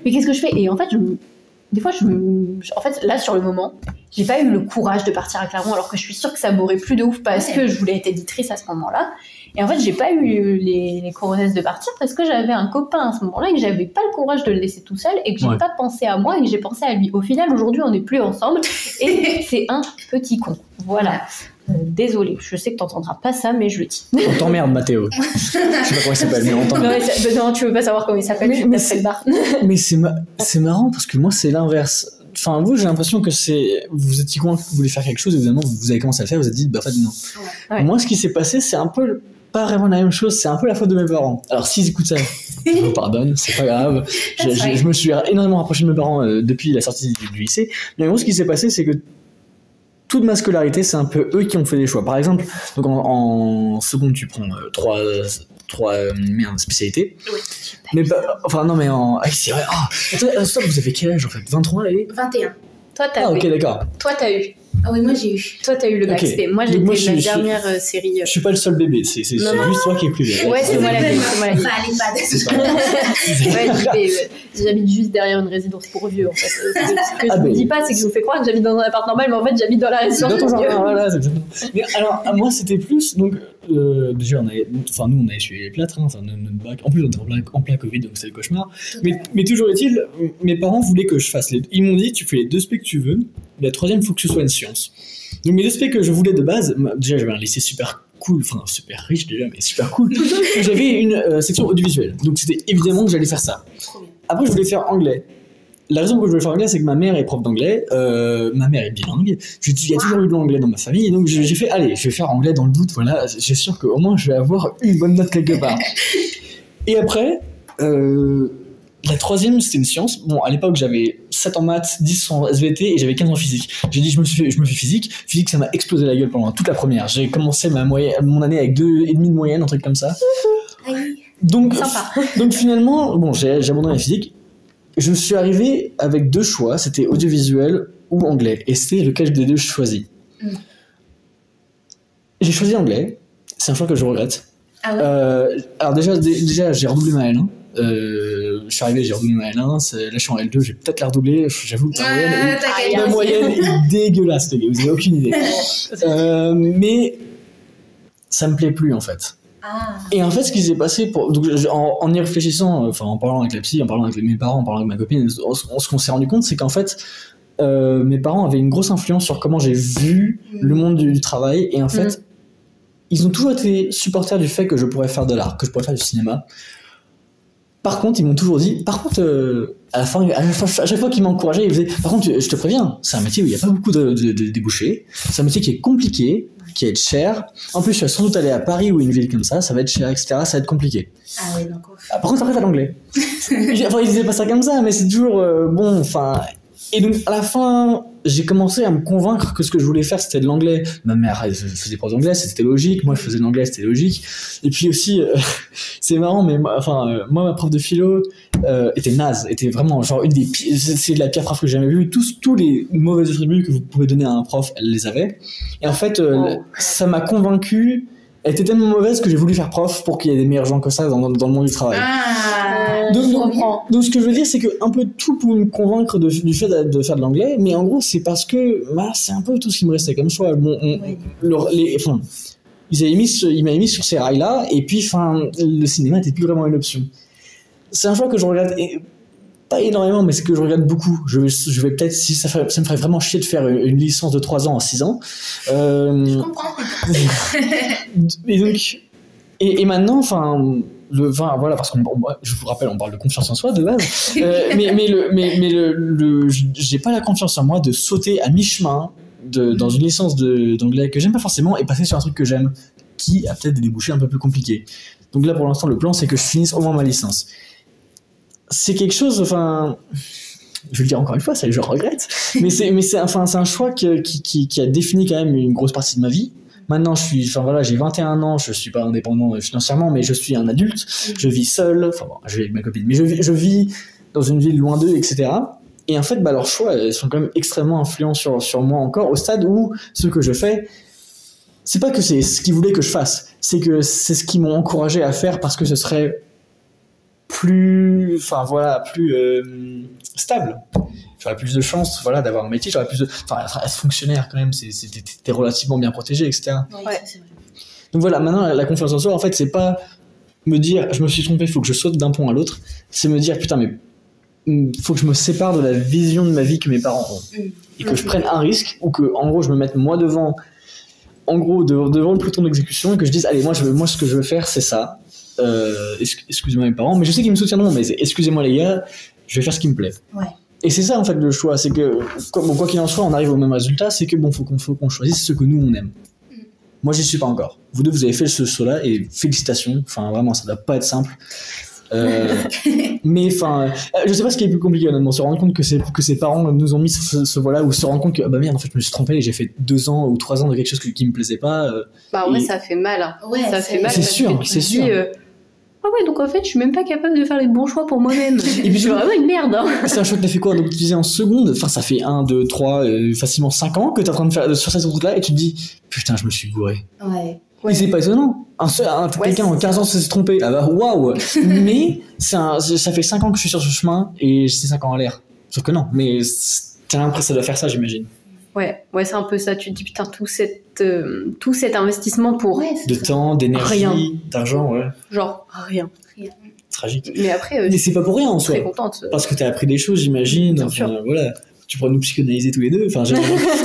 qu'est-ce que je fais? Et en fait, en fait, là, sur le moment, j'ai pas eu le courage de partir à Clermont, alors que je suis sûre que ça m'aurait plu de ouf parce que je voulais être éditrice à ce moment-là. Et en fait, j'ai pas eu les courageuses de partir parce que j'avais un copain à ce moment-là et que j'avais pas le courage de le laisser tout seul et que j'ai pas pensé à moi et que j'ai pensé à lui. Au final, aujourd'hui, on n'est plus ensemble et c'est un petit con. Voilà. Désolée, je sais que t'entendras pas ça, mais je le dis. On t'emmerde, Mathéo. Je sais pas comment il s'appelle, mais on t'emmerde. Non, tu veux pas savoir comment il s'appelle, mais c'est le bar. Mais c'est marrant parce que moi, c'est l'inverse. Enfin, vous, j'ai l'impression que vous étiez convaincu que vous voulez faire quelque chose et évidemment, vous avez commencé à le faire, vous avez dit, en fait, non. Ouais. Moi, ce qui s'est passé, c'est un peu pas vraiment la même chose, c'est un peu la faute de mes parents. Alors, s'ils écoutent ça, je vous pardonne, c'est pas grave. Je me suis énormément rapproché de mes parents depuis la sortie du lycée. Mais en gros, ce qui s'est passé, c'est que toute ma scolarité, c'est un peu eux qui ont fait des choix. Par exemple, donc en seconde, tu prends trois spécialités. Oui. Mais enfin, non, mais c'est vrai. Stop, vous avez quel âge en fait? 23 et 21. Toi, t'as ok, d'accord. Toi, t'as eu Ah oui, moi j'ai eu. Toi, t'as eu le bac Ok. spé. Moi, Donc moi, j'étais la je suis- dernière série. Je suis pas le seul bébé, c'est juste Non, non. toi qui es plus bébé. Ouais, c'est moi la vieille. Enfin, allez pas. C'est pas grave. Ouais, j'habite juste derrière une résidence pour vieux en fait. Ce que je vous dis pas, c'est que je vous fais croire que j'habite dans un appart normal, mais en fait j'habite dans la résidence Dans ton pour vieux. jardin, voilà, c'est exactement. Mais alors, à moi, c'était plus. Donc, déjà, nous, on avait suivi les plâtres, hein, enfin, notre bac. En plus, on était en plein Covid, donc c'était le cauchemar. Mais toujours est-il, mes parents voulaient que je fasse les. Ils m'ont dit, tu fais les 2 spé que tu veux, la 3e, il faut que ce soit une science. Donc, mes 2 spé que je voulais de base, déjà, j'avais un lycée super cool, enfin, super riche déjà, mais super cool. J'avais une section audiovisuelle. Donc, c'était évidemment que j'allais faire ça. Après, je voulais faire anglais. La raison pour laquelle je voulais faire anglais, c'est que ma mère est prof d'anglais, ma mère est bilingue. Il y a toujours eu de l'anglais dans ma famille, et donc j'ai fait, allez, je vais faire anglais dans le doute, voilà, j'ai sûr qu'au moins je vais avoir une bonne note quelque part. Et après, la 3e, c'était une science. Bon, à l'époque, j'avais 7 en maths, 10 en SVT, et j'avais 15 en physique. J'ai dit, je me fais physique. Physique, ça m'a explosé la gueule pendant toute la première. J'ai commencé mon année avec 2,5 de moyenne, un truc comme ça. Donc, Sympa. donc finalement, bon, j'ai abandonné la physique. Je suis arrivé avec 2 choix, c'était audiovisuel ou anglais, et c'était lequel des 2 je choisis. J'ai choisi anglais, c'est un choix que je regrette. Ah ouais. Alors déjà j'ai redoublé ma L1. Je suis arrivé, j'ai redoublé ma L1, là je suis en L2, j'ai peut-être la redoubler, j'avoue que ma moyenne est dégueulasse, les gars, vous avez aucune idée. Mais ça me plaît plus en fait. Ah. Et en fait, ce qui s'est passé, donc, en y réfléchissant, enfin en parlant avec la psy, en parlant avec mes parents, en parlant avec ma copine, ce qu'on s'est rendu compte, c'est qu'en fait, mes parents avaient une grosse influence sur comment j'ai vu le monde du travail, et en fait, ils ont toujours été supporters du fait que je pourrais faire de l'art, que je pourrais faire du cinéma. Par contre, ils m'ont toujours dit, à chaque fois qu'ils m'encourageaient, ils faisaient, par contre, je te préviens, c'est un métier où il n'y a pas beaucoup de débouchés, c'est un métier qui est compliqué, qui va être cher. En plus, je vais sans doute aller à Paris ou une ville comme ça va être cher, etc. Ça va être compliqué. Ah ouais, donc. Par contre, après, t'as l'anglais. Enfin, ils disaient pas ça comme ça, mais c'est toujours bon. Enfin, et donc à la fin, j'ai commencé à me convaincre que ce que je voulais faire, c'était de l'anglais. Ma mère elle faisait prof d'anglais, c'était logique. Moi, je faisais de l'anglais, c'était logique. Et puis aussi, c'est marrant, mais moi, ma prof de philo était naze, était vraiment genre une des pires. C'est de la pire prof que j'ai jamais vue. Tous les mauvais attributs que vous pouvez donner à un prof, elle les avait. Et en fait, ça m'a convaincu. Elle était tellement mauvaise que j'ai voulu faire prof pour qu'il y ait des meilleurs gens que ça dans le monde du travail. Donc ce que je veux dire, c'est que un peu tout pour me convaincre du fait de faire de l'anglais, mais en gros, c'est parce que c'est un peu tout ce qui me restait comme choix. Bon, il m'avaient mis sur ces rails-là, et puis le cinéma n'était plus vraiment une option. C'est un choix que je regrette, pas énormément, mais c'est que je regrette beaucoup. Je vais peut-être, si ça me ferait vraiment chier de faire une licence de 3 ans en 6 ans. Je comprends. Et donc, et maintenant, voilà, parce que je vous rappelle, on parle de confiance en soi de base, mais j'ai pas la confiance en moi de sauter à mi-chemin dans une licence d'anglais que j'aime pas forcément et passer sur un truc que j'aime, qui a peut-être des débouchés un peu plus compliqués. Donc là, pour l'instant, le plan, c'est que je finisse au moins ma licence. C'est quelque chose, je vais le dire encore une fois, ça je regrette, mais c'est un choix qui a défini quand même une grosse partie de ma vie. Maintenant, j'ai 21 ans, je suis pas indépendant financièrement, mais je suis un adulte, je vis seul, je vis avec ma copine, mais je vis dans une ville loin d'eux, etc. Et en fait, leurs choix, ils sont quand même extrêmement influents sur moi encore, au stade où ce que je fais, c'est pas que c'est ce qu'ils voulaient que je fasse, c'est que c'est ce qu'ils m'ont encouragé à faire parce que ce serait plus stable. J'aurais plus de chances d'avoir un métier, j'aurais plus de être fonctionnaire quand même, t'es relativement bien protégé, etc. Ouais, c'est vrai. Donc voilà, maintenant la confiance en soi, en fait, c'est pas me dire je me suis trompé, faut que je saute d'un pont à l'autre, c'est me dire putain, mais faut que je me sépare de la vision de ma vie que mes parents ont et que je prenne un risque, ou que en gros je me mette moi devant le peloton d'exécution et que je dise allez, moi ce que je veux faire, c'est ça. Excusez-moi mes parents, mais je sais qu'ils me soutiendront, mais excusez-moi les gars, je vais faire ce qui me plaît. Ouais. Et c'est ça en fait le choix, c'est que quoi qu'il en soit, on arrive au même résultat, c'est que faut qu'on choisisse ce que nous on aime. Moi j'y suis pas encore. Vous deux vous avez fait ce saut-là et félicitations. Vraiment ça doit pas être simple. Mais je sais pas ce qui est plus compliqué honnêtement, se rendre compte que ses parents nous ont mis ce voie-là, ou se rendre compte que merde en fait je me suis trompé et j'ai fait 2 ans ou 3 ans de quelque chose qui me plaisait pas. En vrai ça fait mal. Hein. Ouais, ça fait mal. C'est sûr, c'est sûr. ah ouais, donc en fait, je suis même pas capable de faire les bons choix pour moi-même. Et puis, je suis vraiment une merde. Hein. C'est un choix que t'as fait quoi? Donc tu disais en seconde, enfin ça fait 1, 2, 3, facilement 5 ans que t'es en train de faire sur cette route-là et tu te dis putain, je me suis gouré. Ouais. Et c'est pas étonnant. Quelqu'un en 15 ans s'est trompé. Ah bah waouh. Mais ça fait 5 ans que je suis sur ce chemin et c'est 5 ans en l'air. Sauf que non, mais t'as l'impression que ça doit faire ça, j'imagine. Ouais, c'est un peu ça. Tu te dis putain, tout cet investissement pour de temps, d'énergie, d'argent, ouais. Genre rien. Tragique. Mais après, mais c'est pas pour rien en soi. Très contente. Parce que t'as appris des choses, j'imagine. Bien enfin, sûr. Voilà. Tu pourrais nous psychanalyser tous les deux. Enfin, ce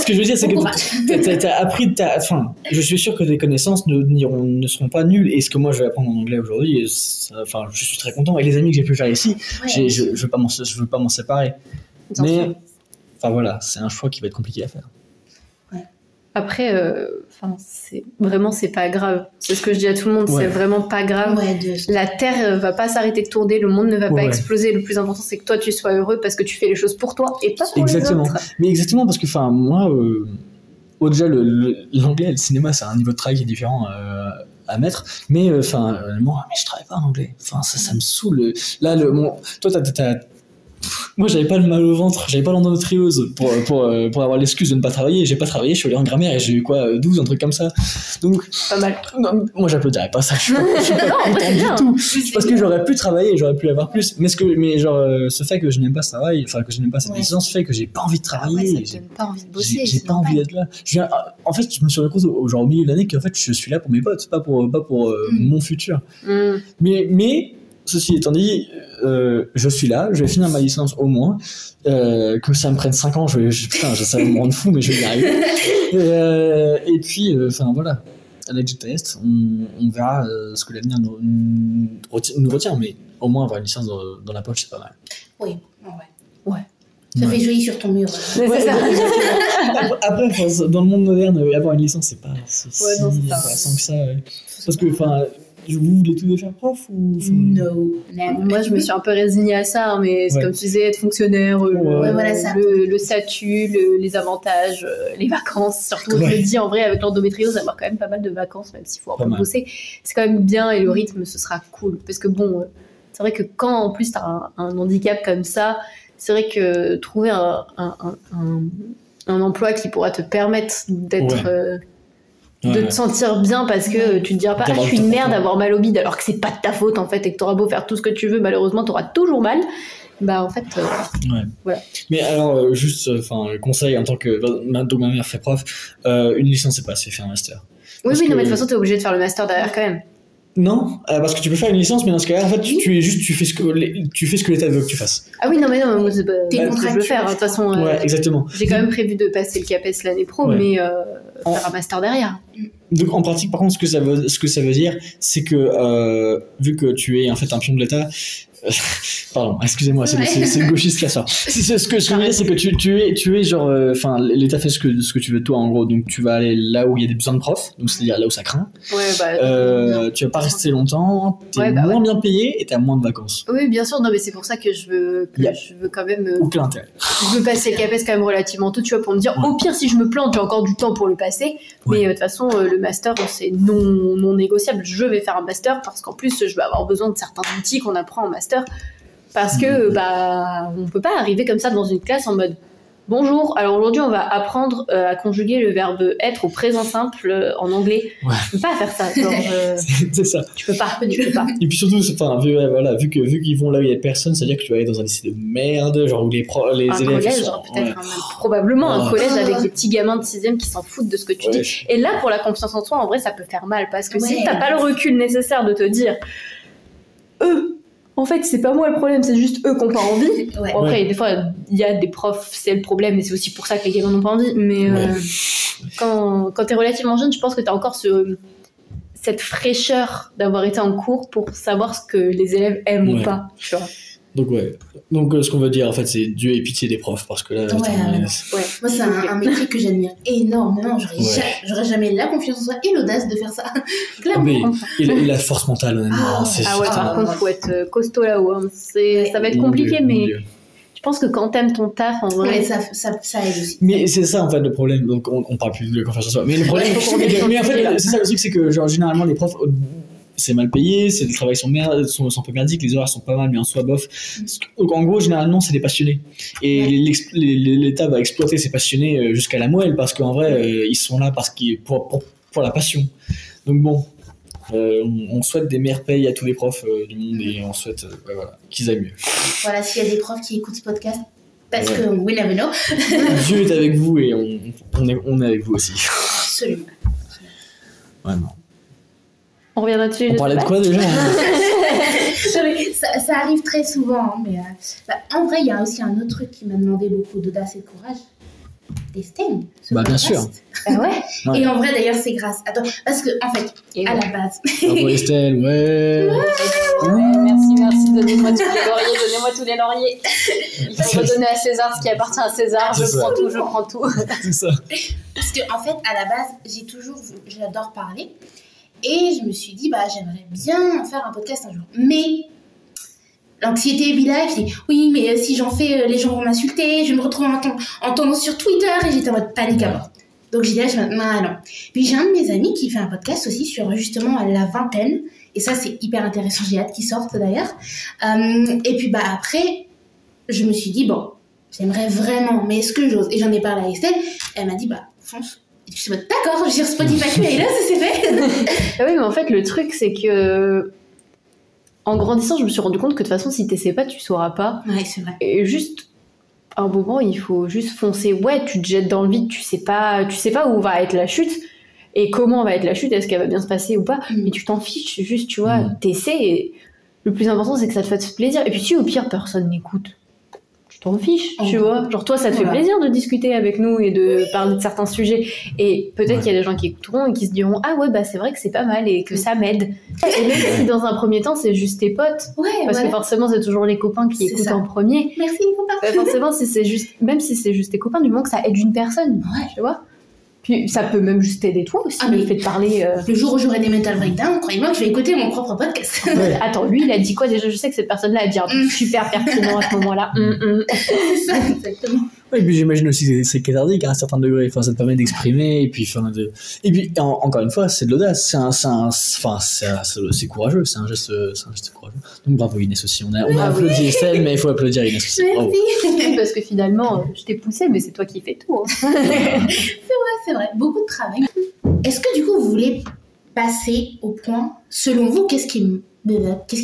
que je veux dire, c'est que t'as appris. Enfin, je suis sûr que tes connaissances ne seront pas nulles. Et ce que moi je vais apprendre en anglais aujourd'hui, enfin, je suis très content. Et les amis que j'ai pu faire ici, je veux pas m'en séparer. Mais, enfin voilà, c'est un choix qui va être compliqué à faire. Après, c'est pas grave. C'est ce que je dis à tout le monde, c'est vraiment pas grave. La Terre va pas s'arrêter de tourner, le monde ne va pas exploser. Le plus important, c'est que toi, tu sois heureux parce que tu fais les choses pour toi et pas pour les autres. Mais exactement, parce que moi, déjà, l'anglais et le cinéma, c'est un niveau de travail qui est différent à mettre. Mais moi, je travaille pas en anglais. Enfin, ça me saoule. Là, toi, moi, j'avais pas le mal au ventre, j'avais pas l'endométriose pour avoir l'excuse de ne pas travailler. J'ai pas travaillé, je suis allé en grammaire et j'ai eu 12, un truc comme ça. Donc, pas mal. Non, moi, j'applaudirais pas ça. Je suis pas content du tout. Parce que j'aurais pu travailler, j'aurais pu avoir plus. Mais ce fait que je n'aime pas ce travail, enfin que je n'aime pas cette licence, fait que j'ai pas envie de travailler. Ça te donne pas envie de bosser. J'ai pas envie d'être là. En fait, je me suis rendu compte au milieu de l'année qu'en fait, je suis là pour mes potes, pas pour mon futur. Mais ceci étant dit, je suis là, je vais finir ma licence au moins, que ça me prenne 5 ans, putain, ça va me rendre fou, mais je vais y arriver. Et puis, voilà, avec le test, on verra ce que l'avenir nous retient, mais au moins avoir une licence dans la poche, c'est pas mal. Oui, ouais. Ça fait joli sur ton mur. C'est ça. Après, dans le monde moderne, avoir une licence, c'est pas intéressant que ça. Parce que, vous voulez tous faire prof ou... No. Moi, je me suis un peu résignée à ça, mais c'est comme tu disais, être fonctionnaire, le statut, les avantages, les vacances. Surtout, je me dis, en vrai, avec l'endométriose, avoir quand même pas mal de vacances, même s'il faut un peu bosser, c'est quand même bien et le rythme, ce sera cool. Parce que c'est vrai que quand, en plus, t'as un handicap comme ça, c'est vrai que trouver un emploi qui pourra te permettre d'être... de te sentir bien parce que tu te diras pas je suis une merde d'avoir mal au bide alors que c'est pas de ta faute en fait et que t'auras beau faire tout ce que tu veux, malheureusement t'auras toujours mal. En fait voilà. Mais alors juste conseil en tant que donc ma mère fait prof, une licence c'est pas assez, faire un master. Oui non mais de toute façon t'es obligé de faire le master derrière quand même. Non, parce que tu peux faire une licence, mais dans ce cas-là, en fait, tu fais ce que l'État veut que tu fasses. Ah oui, non, mais moi, c'est pas ce que je veux faire. De toute façon, exactement. J'ai quand même prévu de passer le CAPES l'année pro, mais faire un master derrière. Donc, en pratique, par contre, ce que ça veut dire, c'est que, vu que tu es, en fait, un pion de l'État, pardon, excusez-moi, c'est le gauchiste qui a ça. Ce que je veux dire, c'est que tu es genre, l'État fait ce que tu veux de toi, en gros. Donc, tu vas aller là où il y a des besoins de profs, donc c'est-à-dire là où ça craint. Tu vas pas rester longtemps, t'es moins bien payé et t'as moins de vacances. Oui, bien sûr, non, mais c'est pour ça que je veux quand même. Aucun intérêt. Je veux passer le CAPES quand même relativement tôt, tu vois, pour me dire, au pire, si je me plante, j'ai encore du temps pour le passer. Mais de toute façon, le master, c'est non négociable. Je vais faire un master parce qu'en plus, je vais avoir besoin de certains outils qu'on apprend en master. Parce que on peut pas arriver comme ça dans une classe en mode bonjour, alors aujourd'hui on va apprendre à conjuguer le verbe être au présent simple en anglais. Tu peux pas faire ça, genre, c'est ça. Tu peux pas. Et puis surtout, vu qu'ils vont là où il y a personne, c'est-à-dire que tu vas aller dans un lycée de merde, genre où les élèves collège, sont... probablement un collège avec des petits gamins de 6e qui s'en foutent de ce que tu dis. Et là, pour la confiance en soi, en vrai, ça peut faire mal parce que si t'as pas le recul nécessaire de te dire en fait, c'est pas moi le problème, c'est juste eux qui n'ont pas envie. Après, des fois, il y a des profs, c'est le problème, et c'est aussi pour ça que les gamins n'ont pas envie. Mais quand t'es relativement jeune, je pense que t'as encore cette fraîcheur d'avoir été en cours pour savoir ce que les élèves aiment ou pas. Tu vois. Donc ce qu'on veut dire en fait, c'est Dieu ait pitié des profs parce que là. Moi, c'est un métier que j'admire énormément. J'aurais jamais la confiance en soi et l'audace de faire ça. Clairement. Et la force mentale, honnêtement. Par contre, faut être costaud là-haut. Hein. Ça va être compliqué, mais je pense que quand t'aimes ton taf, en vrai. Ça aide aussi. Mais c'est ça en fait le problème. Donc on parle plus de confiance en soi. Mais le problème, mais en fait, c'est ça le truc, c'est que genre généralement les profs. c'est mal payé, les travails sont un peu merdiques, les horaires sont pas mal, mais en soi, bof. Donc, en gros, généralement, c'est des passionnés. Et l'État va exploiter ces passionnés jusqu'à la moelle, parce qu'en vrai, ils sont là pour la passion. Donc bon, on souhaite des meilleures payes à tous les profs du monde, et on souhaite qu'ils aillent mieux. Voilà, s'il y a des profs qui écoutent ce podcast, parce que we never know. Dieu est avec vous, et on est avec vous aussi. Absolument. Vraiment. On revient là-dessus. On parlait de quoi déjà? Ça arrive très souvent, hein, mais en vrai, il y a aussi un autre truc qui m'a demandé beaucoup d'audace et de courage. Estelle. Bien sûr. Ouais. Et en vrai, d'ailleurs, c'est grâce. Attends, parce que, en fait, à la base. Bravo Estelle, ouais. Merci. Donnez-moi tous les lauriers. Il faut redonner à César ce qui appartient à César. Je prends tout. C'est ça. Parce que, en fait, à la base, j'adore parler. Et je me suis dit, j'aimerais bien faire un podcast un jour. Mais l'anxiété est bilingue, je dis oui, mais si j'en fais, les gens vont m'insulter, je me retrouve en tendance sur Twitter, et j'étais en mode panique à mort. Donc j'ai dit, non. Puis j'ai un de mes amis qui fait un podcast aussi sur justement la vingtaine, et ça c'est hyper intéressant, j'ai hâte qu'il sorte d'ailleurs. Et puis après, je me suis dit, j'aimerais vraiment, mais est-ce que j'ose? Et j'en ai parlé à Estelle, elle m'a dit, fonce. Et je suis en mode, d'accord, je suis sur Spotify, et là ça s'est fait. Oui, mais en fait le truc c'est que en grandissant, je me suis rendu compte que de toute façon, si t'essaies pas, tu sauras pas. Ouais, c'est vrai. Et juste, à un moment, il faut juste foncer. Ouais, tu te jettes dans le vide, tu sais pas où va être la chute, et comment va être la chute, est-ce qu'elle va bien se passer ou pas, mais tu t'en fiches, juste, tu vois, t'essaies, et le plus important, c'est que ça te fasse plaisir. Et puis si au pire, personne n'écoute, tu t'en fiches, tu vois. Genre toi, ça te fait plaisir de discuter avec nous et de parler de certains sujets. Et peut-être qu'il y a des gens qui écouteront et qui se diront, ah ouais, c'est vrai que c'est pas mal et que ça m'aide. Et même si dans un premier temps, c'est juste tes potes. Parce que forcément, c'est toujours les copains qui écoutent en premier. Merci les copains. Forcément, même si c'est juste tes copains, du moment que ça aide une personne, tu vois. Puis ça peut même juste t'aider toi aussi, le fait de parler. Le jour où j'aurai des mental breakdowns, croyez-moi que je vais écouter mon propre podcast. Attends, lui, il a dit quoi déjà? Je sais que cette personne-là a dit un truc super pertinent à ce moment-là. C'est ça, exactement. Et puis j'imagine aussi que c'est cathartique à un certain degré. Enfin, ça te permet d'exprimer. Et puis, encore une fois, c'est de l'audace. C'est courageux. C'est un geste courageux. Donc bravo Inès aussi. On a applaudi Estelle, mais il faut applaudir Inès aussi. Merci. Parce que finalement, je t'ai poussé, mais c'est toi qui fais tout. Hein. C'est vrai. Beaucoup de travail. Est-ce que du coup, vous voulez passer au point, selon vous, qu'est-ce qui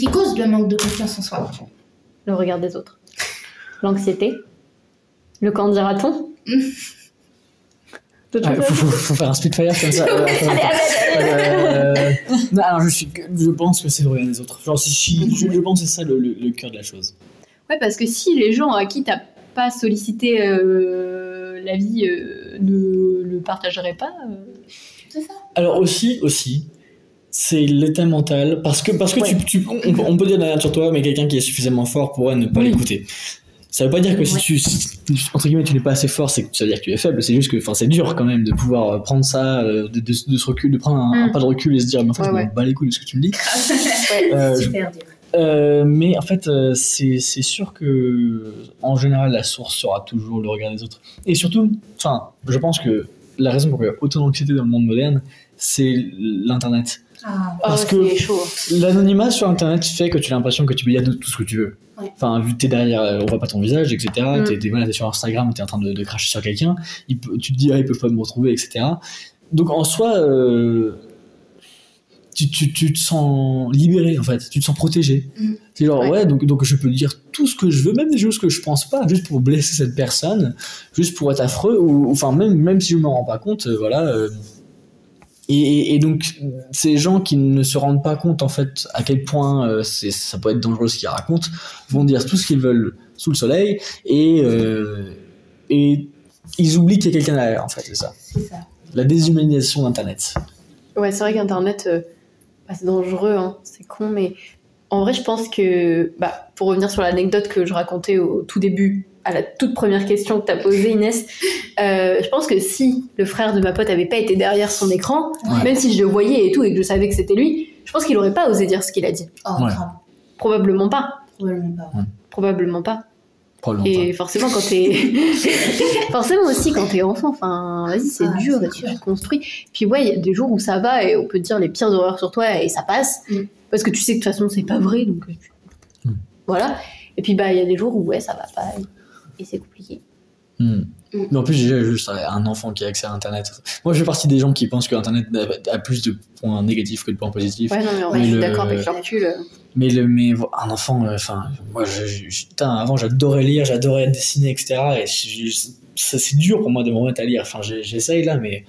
cause le manque de confiance en soi? Le regard des autres. L'anxiété. Le quand dira-t-on? Faut faire un spitfire comme ça. Non, alors je pense que c'est le regard des autres. Genre, je pense que c'est ça le cœur de la chose. Ouais, parce que si les gens à qui t'as pas sollicité la vie ne le partageraient pas. C'est ça. Alors aussi, c'est l'état mental, parce que on peut dire de la nature toi, mais quelqu'un qui est suffisamment fort pourrait ne pas l'écouter. Ça veut pas dire que si entre guillemets tu n'es pas assez fort, ça veut dire que tu es faible. C'est juste que c'est dur quand même de pouvoir prendre ça, de se recul, de prendre un pas de recul et se dire mais en fait je me bats les couilles de ce que tu me dis. Super dur. Mais en fait c'est sûr que en général la source sera toujours le regard des autres. Et surtout, je pense que la raison pour laquelle il y a autant d'anxiété dans le monde moderne, c'est l'internet. Parce que l'anonymat sur internet fait que tu as l'impression que tu peux dire tout ce que tu veux. Enfin, vu que t'es derrière, on voit pas ton visage, etc. T'es sur Instagram, t'es en train de cracher sur quelqu'un, tu te dis ils peuvent pas me retrouver, etc. Donc en soi, tu te sens libéré en fait, tu te sens protégé. C'est genre donc je peux dire tout ce que je veux, même des choses que je pense pas, juste pour blesser cette personne, juste pour être affreux, ou enfin même si je me rends pas compte, Et donc ces gens qui ne se rendent pas compte en fait à quel point ça peut être dangereux ce qu'ils racontent vont dire tout ce qu'ils veulent sous le soleil et ils oublient qu'il y a quelqu'un derrière en fait, c'est ça. La déshumanisation d'internet. Ouais, c'est vrai qu'internet c'est dangereux, hein. C'est con, mais en vrai je pense que pour revenir sur l'anecdote que je racontais au tout début, à la toute première question que t'as posée Inès, je pense que si le frère de ma pote avait pas été derrière son écran, même si je le voyais et tout et que je savais que c'était lui, je pense qu'il aurait pas osé dire ce qu'il a dit. Probablement pas. Probablement pas. Probablement Et forcément, forcément aussi, quand t'es enfant, enfin, vas-y, c'est dur, et tu te construis. Puis ouais, il y a des jours où ça va, et on peut te dire les pires horreurs sur toi, et ça passe. Parce que tu sais que de toute façon, c'est pas vrai, donc voilà. Et puis, bah, il y a des jours où, ouais, ça va pas, et c'est compliqué. Mais en plus, j'ai juste un enfant qui a accès à Internet. Moi, je fais partie des gens qui pensent que Internet a plus de points négatifs que de points positifs. Ouais, non, mais en vrai, je suis d'accord avec le recul. Mais un enfant, moi, putain, avant, j'adorais lire, j'adorais dessiner, etc. Et c'est dur pour moi de me remettre à lire. Enfin, j'essaye là, mais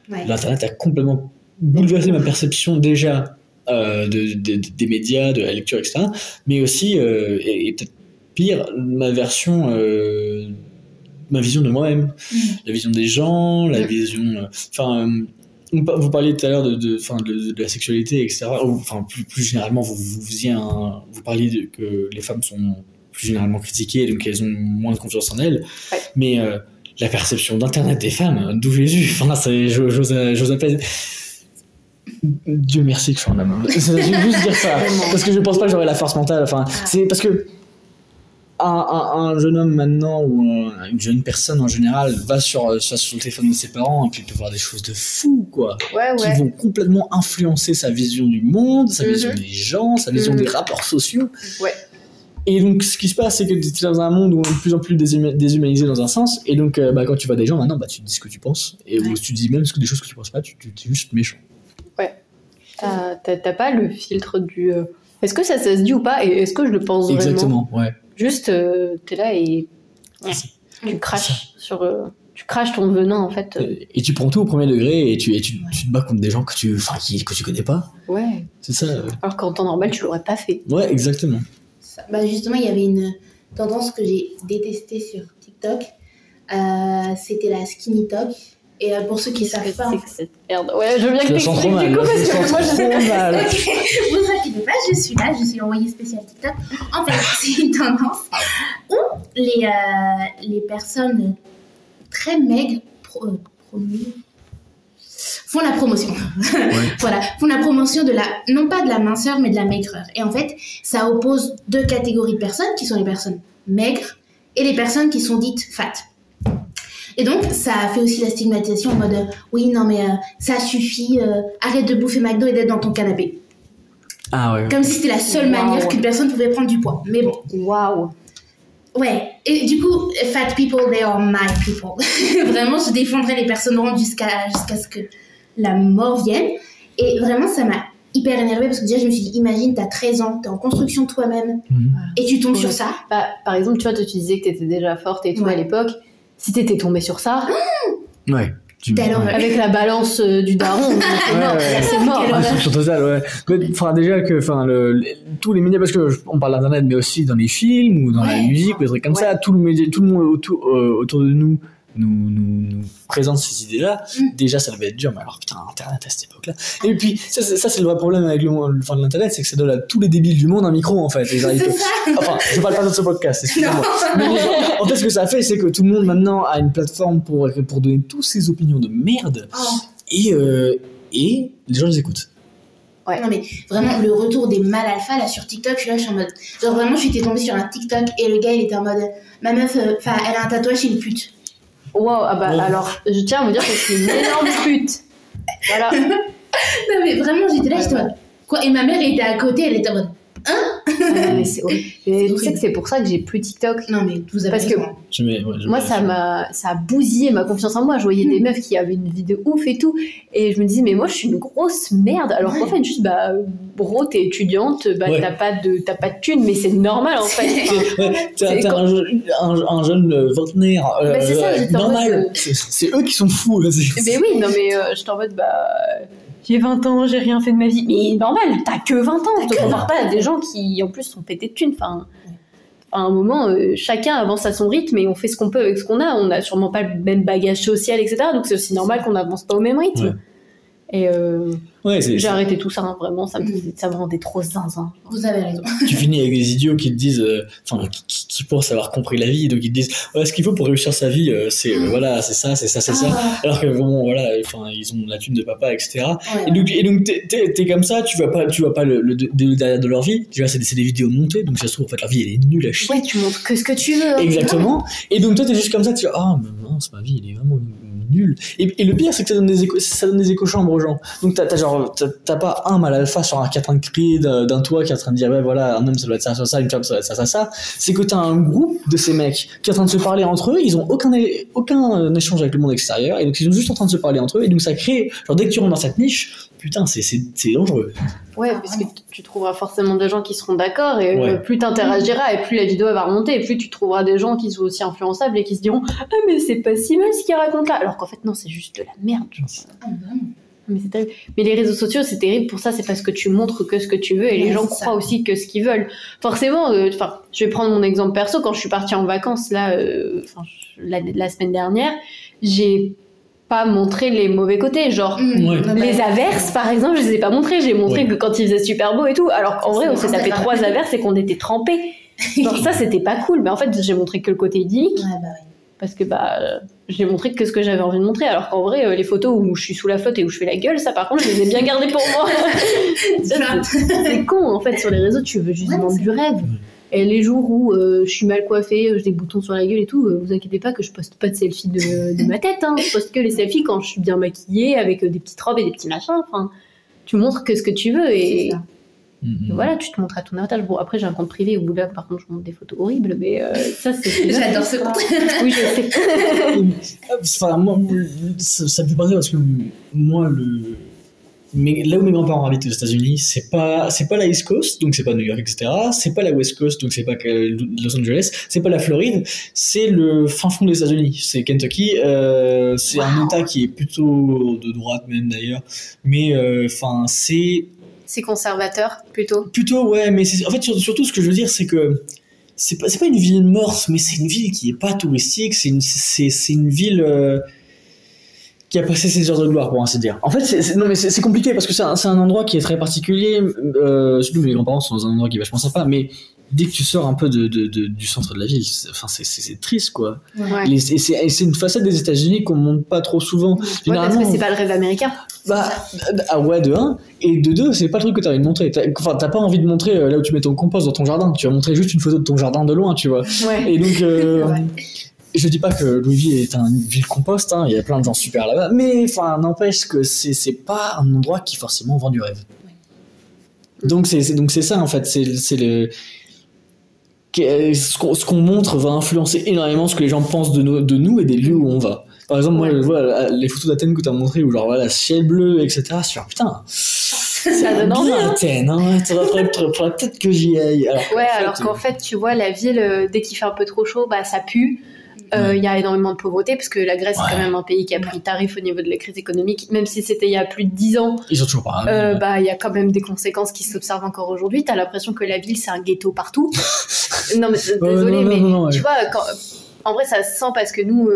l'Internet a complètement bouleversé ma perception déjà des médias, de la lecture, etc. Mais aussi, et peut-être pire, ma vision de moi-même, la vision des gens, la vision, vous parliez tout à l'heure de la sexualité, etc. Enfin, plus généralement, vous parliez que les femmes sont plus généralement critiquées, donc elles ont moins de confiance en elles. Ouais. Mais la perception d'Internet des femmes, d'où Jésus, j'ose à peine. Dieu merci que je suis en homme. Je vais juste dire ça, parce que je pense pas que j'aurai la force mentale. Enfin, c'est parce que un jeune homme maintenant ou une jeune personne en général va sur le téléphone de ses parents et puis il peut voir des choses de fou, quoi, qui vont complètement influencer sa vision du monde, sa vision des gens, sa vision des rapports sociaux. Ouais. Et donc ce qui se passe, c'est que tu es dans un monde où on est de plus en plus déshumanisé dans un sens, et donc quand tu vois des gens maintenant, tu dis ce que tu penses, et tu dis même des choses que tu penses pas, tu es juste méchant. Ouais. T'as pas le filtre du est-ce que ça se dit ou pas, et est-ce que je le pense vraiment? Exactement, ouais. Juste, t'es là et tu craches tu craches ton venin, en fait. Et tu prends tout au premier degré et tu te bats contre des gens que tu connais pas. Ouais. C'est ça. Alors qu'en temps normal, tu l'aurais pas fait. Ouais, exactement. Justement, il y avait une tendance que j'ai détestée sur TikTok. C'était la skinny talk. Et pour ceux qui savent pas... C'est cette merde. Ouais, je veux bien que t'expliques du coup, parce que moi, je sais pas. Vous inquiétez pas, je suis là, je suis envoyée spéciale TikTok. En fait, c'est une tendance où les personnes très maigres font la promotion. Voilà, font la promotion non pas de la minceur, mais de la maigreur. Et en fait, ça oppose deux catégories de personnes, qui sont les personnes maigres et les personnes qui sont dites fat. Et donc, ça a fait aussi la stigmatisation en mode oui, non, mais ça suffit, arrête de bouffer McDo et d'être dans ton canapé. Ah ouais. Comme si c'était la seule manière qu'une personne pouvait prendre du poids. Mais bon. Waouh. Ouais. Et du coup, fat people, they are my people. Vraiment, je défendrai les personnes rondes jusqu'à ce que la mort vienne. Et vraiment, ça m'a hyper énervée parce que déjà, je me suis dit, imagine, t'as 13 ans, t'es en construction de toi-même et tu tombes sur ça. Par exemple, tu vois, toi, tu disais que t'étais déjà forte et tout à l'époque. Si t'étais tombée sur ça, avec la balance du daron, c'est mort. Sur total, ouais. Enfin, déjà que, tous les médias, parce que on parle d'internet, mais aussi dans les films ou dans la musique, ou des trucs comme ça, tout le monde autour de nous présente ces idées-là. Déjà, ça devait être dur, mais alors putain, Internet à cette époque-là. Et puis, ça c'est le vrai problème avec de l'Internet, c'est que ça donne à tous les débiles du monde un micro, en fait. Enfin, je parle pas de ce podcast, excusez-moi. Mais en fait, ce que ça fait, c'est que tout le monde maintenant a une plateforme pour donner toutes ses opinions de merde, et les gens les écoutent. Ouais. Non mais vraiment le retour des mâles alpha là sur TikTok, je suis en mode genre vraiment j'étais tombée sur un TikTok et le gars il était en mode ma meuf elle a un tatouage, c'est une pute. Wow, alors je tiens à vous dire que c'est une énorme pute. Voilà. Non mais vraiment j'étais là, j'étais en mode quoi, et ma mère elle était à côté, elle était en mode mais c'est horrible. Et tu sais que c'est pour ça que j'ai plus TikTok. Non mais vous avez parce que moi ça a bousillé ma confiance en moi. Je voyais des meufs qui avaient une vie de ouf et tout, et je me disais mais moi je suis une grosse merde. Alors qu'en fait juste bro t'es étudiante, t'as pas de thune, mais c'est normal en fait. T'as un jeune vingtenaire c'est ça, normal. C'est eux qui sont fous. Mais oui, non mais je t'en mode j'ai 20 ans, j'ai rien fait de ma vie. Mais normal, t'as que 20 ans. Je te compare pas à des gens qui, en plus, sont pétés de thunes. Enfin, à un moment, chacun avance à son rythme et on fait ce qu'on peut avec ce qu'on a. On n'a sûrement pas le même bagage social, etc. Donc c'est aussi normal qu'on n'avance pas au même rythme. Et Ouais, j'ai arrêté tout ça, hein, vraiment, ça me rendait trop zinzin. Vous avez raison. Tu finis avec des idiots qui te disent, qui pensent avoir compris la vie, donc ils te disent, ouais, ce qu'il faut pour réussir sa vie, c'est voilà, c'est ça. Alors que bon, voilà, enfin, ils ont la thune de papa, etc. Ouais. Et donc t'es comme ça, tu vois pas le derrière de leur vie. Tu vois, c'est des vidéos montées, donc ça se trouve en fait leur vie elle est nulle à chier. Ouais, tu montres que ce que tu veux. Hein. Exactement. Et donc toi t'es juste comme ça, tu dis, ah mais mince, ma vie elle est vraiment nulle. Et le pire c'est que ça donne des écho-chambres aux gens. Donc t'as pas un mal alpha sur un qui est en train de crier d'un toit, qui est en train de dire ouais voilà, un homme ça doit être ça, une femme ça doit être ça. C'est que t'as un groupe de ces mecs qui est en train de se parler entre eux, ils ont aucun échange avec le monde extérieur, et donc ils sont juste en train de se parler entre eux, et donc ça crée, genre dès que tu rentres dans cette niche, putain c'est dangereux. Ouais, parce que tu trouveras forcément des gens qui seront d'accord, et plus t'interagiras, et plus la vidéo va remonter, et plus tu trouveras des gens qui sont aussi influençables et qui se diront ah mais c'est pas si mal ce qu'il raconte là, alors qu'en fait non, c'est juste de la merde, genre. Mais c'est terrible. Mais les réseaux sociaux, c'est terrible pour ça, c'est parce que tu montres que ce que tu veux, et les gens croient aussi que ce qu'ils veulent. Forcément, je vais prendre mon exemple perso. Quand je suis partie en vacances là, la semaine dernière, j'ai pas montré les mauvais côtés, genre les averses par exemple, je les ai pas montrés. J'ai montré que quand il faisait super beau et tout, alors qu'en vrai on s'est tapé 3 averses et qu'on était trempés. Genre ça c'était pas cool, mais en fait j'ai montré que le côté idyllique. Parce que j'ai montré que ce que j'avais envie de montrer, alors qu'en vrai les photos où je suis sous la flotte et où je fais la gueule, ça par contre je les ai bien gardées pour moi. C'est con en fait, sur les réseaux tu veux juste vendre du rêve. Et les jours où je suis mal coiffée, j'ai des boutons sur la gueule et tout, vous inquiétez pas que je poste pas de selfies de ma tête, hein. Je poste que les selfies quand je suis bien maquillée, avec des petites robes et des petits machins. Enfin, tu montres que ce que tu veux, et voilà, tu te montres à ton avantage. Bon, après j'ai un compte privé où là par contre je montre des photos horribles, mais ça c'est... J'adore ce compte. Oui, je sais. Enfin, moi, ça me fait penser parce que moi, mais là où mes grands-parents habitent aux États-Unis, c'est pas la East Coast, donc c'est pas New York, etc. C'est pas la West Coast, donc c'est pas Los Angeles. C'est pas la Floride, c'est le fin fond des États-Unis. C'est Kentucky. C'est un État qui est plutôt de droite même d'ailleurs, mais enfin c'est conservateur plutôt. Plutôt ouais, mais en fait surtout ce que je veux dire c'est que c'est pas une ville morte, mais c'est une ville qui est pas touristique. C'est une ville qui a passé ses heures de gloire, pour ainsi dire. En fait, c'est compliqué parce que c'est un endroit qui est très particulier. Surtout mes grands-parents sont dans un endroit qui est vachement sympa, mais dès que tu sors un peu du centre de la ville, c'est triste, quoi. Ouais. Et c'est une facette des États-Unis qu'on montre pas trop souvent. Ouais, parce que c'est pas le rêve américain. Ouais, de 1, et de 2, c'est pas le truc que t'as envie de montrer. T'as pas envie de montrer là où tu mets ton compost dans ton jardin. Tu vas montrer juste une photo de ton jardin de loin, tu vois. Ouais. Et donc, je dis pas que Louisville est une ville compost, hein, il y a plein de gens super là-bas, mais enfin, n'empêche que c'est pas un endroit qui forcément vend du rêve. Ouais. Donc c'est ça en fait, c'est le ce qu'on montre va influencer énormément ce que les gens pensent de nous et des lieux où on va. Par exemple, moi, je vois les photos d'Athènes que tu as montrées, où genre, voilà, ciel bleu, etc. Je suis putain, ça donne envie. Athènes, hein, faudrait peut-être que j'y aille. Alors qu'en fait, tu vois, la ville, dès qu'il fait un peu trop chaud, ça pue. Il y a énormément de pauvreté, parce que la Grèce est quand même un pays qui a pris tarif au niveau de la crise économique, même si c'était il y a plus de 10 ans. Ils sont toujours pas. Il y a quand même des conséquences qui s'observent encore aujourd'hui. T'as l'impression que la ville, c'est un ghetto partout. Non, mais désolé, mais tu vois, en vrai, ça se sent parce que nous,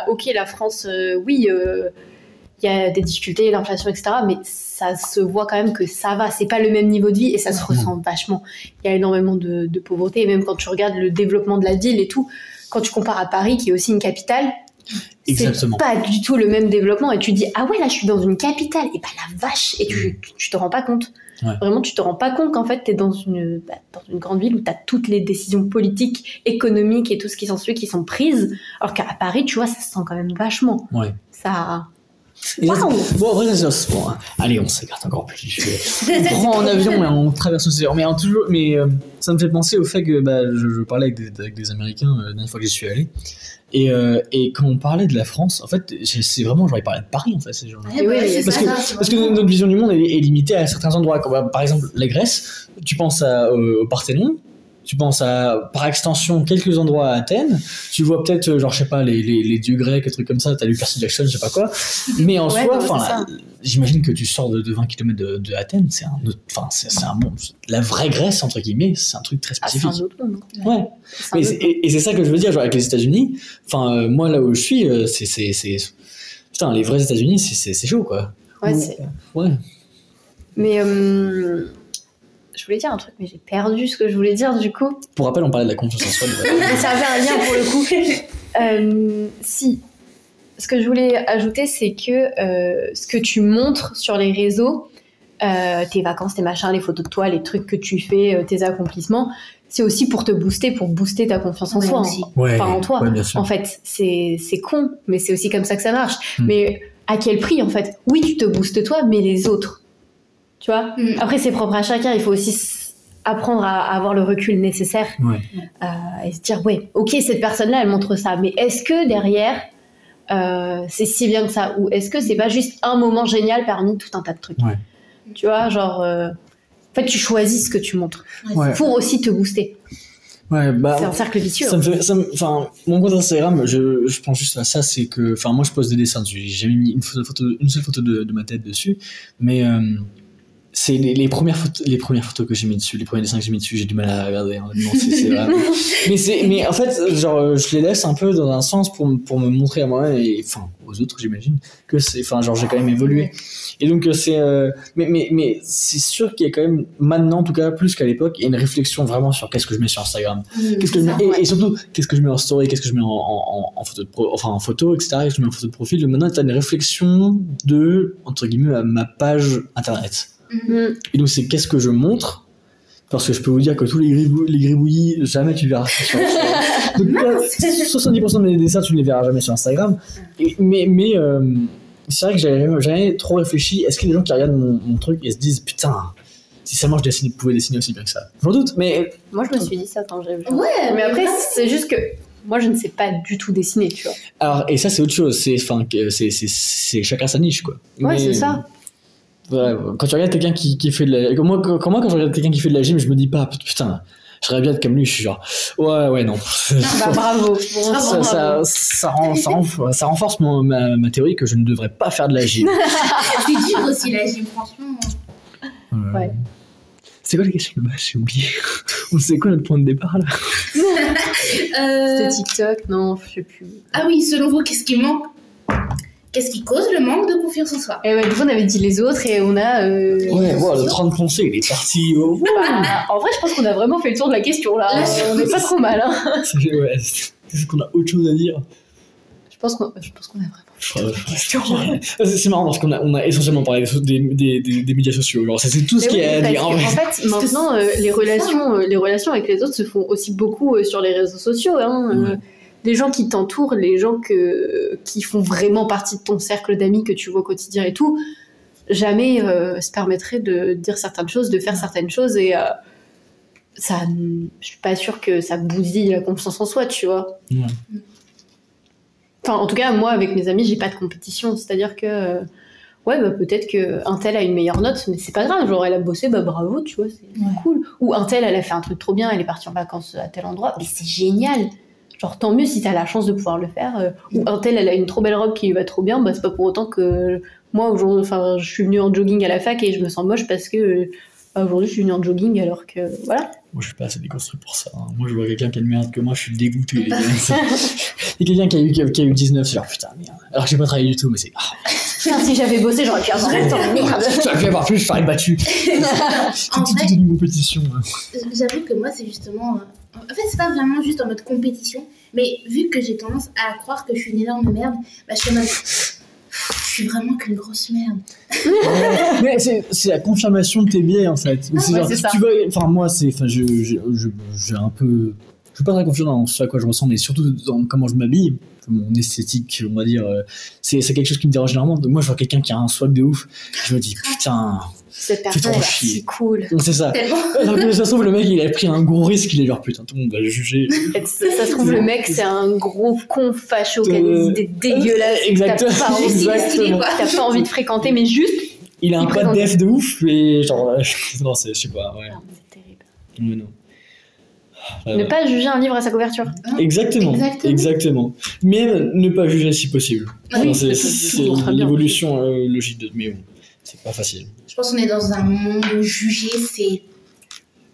ok, la France, oui, il y a des difficultés, l'inflation, etc., mais ça se voit quand même que ça va. C'est pas le même niveau de vie et ça se ressent vachement. Il y a énormément de pauvreté, et même quand tu regardes le développement de la ville et tout, quand tu compares à Paris, qui est aussi une capitale, exactement, c'est pas du tout le même développement, et tu dis ah ouais, là je suis dans une capitale, et la vache, et tu te rends pas compte. Ouais. Vraiment, tu te rends pas compte qu'en fait t'es dans une grande ville où t'as toutes les décisions politiques, économiques et tout ce qui s'ensuit qui sont prises, alors qu'à Paris, tu vois, ça se sent quand même vachement. Ouais. Ça... Bon, après, bon, allez, on s'écarte encore plus. On prend en avion et on traverse l'océan. Mais ça me fait penser au fait que je parlais avec des Américains la dernière fois que j'y suis allé. Et quand on parlait de la France, en fait, c'est vraiment, j'aurais parlé de Paris, en fait, ces gens-là. Parce que notre vision du monde est limitée à certains endroits. Comme, par exemple, la Grèce, tu penses au Parthénon. Tu penses par extension quelques endroits à Athènes, tu vois peut-être genre je sais pas les dieux grecs, des trucs comme ça, t'as lu Percy Jackson, je sais pas quoi, mais en soi, j'imagine que tu sors de 20 km de Athènes, c'est un monde, la vraie Grèce entre guillemets, c'est un truc très spécifique. C'est un autre monde. Ouais. Et c'est ça que je veux dire, genre avec les États-Unis, moi là où je suis, putain, les vrais États-Unis, c'est chaud, quoi. Ouais, c'est... Ouais. Mais je voulais dire un truc, mais j'ai perdu ce que je voulais dire du coup. Pour rappel, on parlait de la confiance en soi. Mais ça avait un lien pour le coup. Si. Ce que je voulais ajouter, c'est que ce que tu montres sur les réseaux, tes vacances, tes machins, les photos de toi, les trucs que tu fais, tes accomplissements, c'est aussi pour te booster, pour booster ta confiance en soi. Aussi. Enfin, en toi. Ouais, bien sûr. En fait, c'est con, mais c'est aussi comme ça que ça marche. Mais à quel prix, en fait? Oui, tu te boostes toi, mais les autres. Tu vois? Après, c'est propre à chacun. Il faut aussi apprendre à avoir le recul nécessaire et se dire, ouais, ok, cette personne-là, elle montre ça, mais est-ce que derrière, c'est si bien que ça? Ou est-ce que c'est pas juste un moment génial parmi tout un tas de trucs? Tu vois, genre... En fait, tu choisis ce que tu montres pour aussi te booster. Ouais, bah, c'est un cercle vicieux. Enfin, mon compte Instagram, je pense juste à ça, c'est que, enfin, moi, je pose des dessins dessus. J'ai jamais mis une seule photo de ma tête dessus, mais c'est les premières photos que j'ai mis dessus, les premiers dessins que j'ai mis dessus, j'ai du mal à regarder. Honnêtement, c'est vraiment... mais en fait, genre, je les laisse un peu dans un sens pour me montrer à moi et enfin aux autres, j'imagine que c'est, enfin, genre, j'ai quand même évolué. Et donc c'est, mais c'est sûr qu'il y a quand même maintenant, en tout cas plus qu'à l'époque, il y a une réflexion vraiment sur qu'est-ce que je mets sur Instagram, qu'est-ce que je mets, et surtout qu'est-ce que je mets en story, qu'est-ce que je mets en photo en photo, etc. Qu'est-ce que je mets en photo de profil. Donc maintenant, t'as une réflexion de, entre guillemets, à ma page internet. Et donc c'est qu'est-ce que je montre, parce que je peux vous dire que tous les gribouillis, jamais tu verras ça sur Instagram. Donc 70% de mes dessins, tu ne les verras jamais sur Instagram. Mais c'est vrai que j'avais jamais trop réfléchi. Est-ce qu'il y a des gens qui regardent mon truc et se disent putain, si seulement je pouvais dessiner aussi bien que ça? J'en doute, mais moi je me suis dit ça quand j'ai vu. Ouais, mais après c'est juste que moi je ne sais pas du tout dessiner, tu vois. Alors, et ça c'est autre chose, c'est chacun sa niche, quoi. Ouais, c'est ça. Ouais, quand tu regardes quelqu'un qui fait de la... Moi, quand je regarde quelqu'un qui fait de la gym, je me dis pas putain, j'aurais bien être comme lui, je suis genre ouais non. Bah bravo. Ça renforce ma théorie que je ne devrais pas faire de la gym. C'est dur aussi la gym, franchement. Ouais. C'est quoi la question de base? J'ai oublié. On sait quoi notre point de départ là? C'était TikTok, non, je sais plus. Ah oui, selon vous, qu'est-ce qui manque? Qu'est-ce qui cause le manque de confiance en soi? Et ouais, du coup, on avait dit les autres et on a... le train de pensée, il est parti. En vrai, je pense qu'on a vraiment fait le tour de la question, là. On est pas trop mal, hein. Est-ce qu'on a autre chose à dire? Je pense qu'on a vraiment fait le tour de la question. C'est marrant parce qu'on a essentiellement parlé des médias sociaux. Genre, c'est tout ce qu'il y a à dire. En fait, maintenant, les relations avec les autres se font aussi beaucoup sur les réseaux sociaux, hein. Les gens qui t'entourent, les gens qui font vraiment partie de ton cercle d'amis que tu vois au quotidien et tout, jamais se permettraient de dire certaines choses, de faire certaines choses, et ça, je suis pas sûre que ça bousille la confiance en soi, tu vois. Enfin, en tout cas, moi, avec mes amis, j'ai pas de compétition, c'est-à-dire que peut-être qu'un tel a une meilleure note, mais c'est pas grave, genre elle a bossé, bah bravo, tu vois, c'est cool. Ou un tel, elle a fait un truc trop bien, elle est partie en vacances à tel endroit, mais c'est génial. Genre, tant mieux si t'as la chance de pouvoir le faire. Ou un tel, elle a une trop belle robe qui lui va trop bien, bah c'est pas pour autant que moi, aujourd'hui, je suis venue en jogging à la fac et je me sens moche parce que aujourd'hui, je suis venue en jogging alors que, voilà. Moi, je suis pas assez déconstruit pour ça. Hein. Moi, je vois quelqu'un qui a le merde que moi, je suis dégoûté. Et quelqu'un qui a eu 19, c'est genre, putain, merde. Alors que j'ai pas travaillé du tout, mais c'est... Putain, si j'avais bossé, j'aurais pu avoir le temps. Merde. J'aurais pu avoir plus, je serais battu. Toute une compétition. J'avoue que moi, c'est justement... En fait, c'est pas vraiment juste en mode compétition, mais vu que j'ai tendance à croire que je suis une énorme merde, bah, je suis en mode... Je suis vraiment qu'une grosse merde. Mais c'est la confirmation de tes biais, en fait. C'est genre, ça. Tu vois, enfin, moi, j'ai un peu... Je suis pas très confiant dans ce à quoi je ressens, mais surtout dans comment je m'habille. Mon esthétique, on va dire, c'est quelque chose qui me dérange énormément. Donc moi, je vois quelqu'un qui a un swag de ouf, je me dis, putain... Cette personne, c'est cool. C'est ça. Alors que ça se trouve, le mec, il a pris un gros risque, il est genre, putain, tout le monde va le juger. Ça se trouve, le mec, c'est un gros con facho qui a des idées dégueulasses. Exactement. T'as pas envie de fréquenter, mais juste... Il a un pas de def de ouf, et genre, non, je sais pas, ouais. Non, c'est terrible. Mais non. Ne pas juger un livre à sa couverture. Exactement. Mais ne pas juger si possible. Oui, c'est l'évolution logique de... Mais bon, c'est pas facile. Je pense qu'on est dans un monde où juger, c'est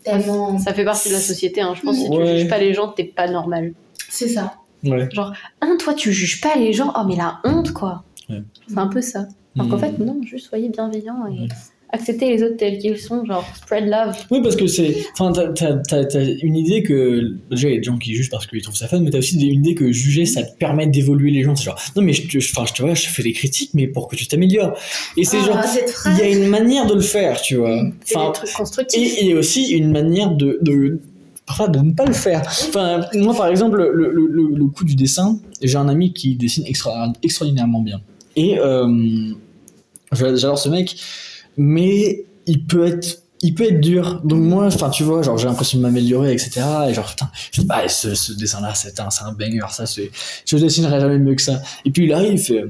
tellement... Ça fait partie de la société, hein. Je pense que si tu juges pas les gens, t'es pas normal. C'est ça. Ouais. Genre, toi tu juges pas les gens, oh mais la honte quoi. C'est un peu ça. Alors qu'en fait, non, juste soyez bienveillants et acceptez les autres tels qu'ils sont, genre spread love. Oui, parce que c'est. Enfin, t'as une idée que. Déjà, il y a des gens qui jugent parce qu'ils trouvent ça fun, mais t'as aussi une idée que juger, ça te permet d'évoluer les gens. C'est genre, non, mais je te vois, je fais des critiques, mais pour que tu t'améliores. Et c'est genre, il y a une manière de le faire, tu vois. C'est des trucs constructifs. Et il y a aussi une manière parfois de ne pas le faire. Enfin, moi, par exemple, le coup du dessin, j'ai un ami qui dessine extraordinairement bien. Et j'adore ce mec, mais il peut être dur. Donc moi, enfin, tu vois, genre, j'ai l'impression de m'améliorer, etc. Et genre, putain, je dis, bah, ce dessin-là, c'est un banger, ça, je dessinerai jamais mieux que ça. Et puis là, il fait,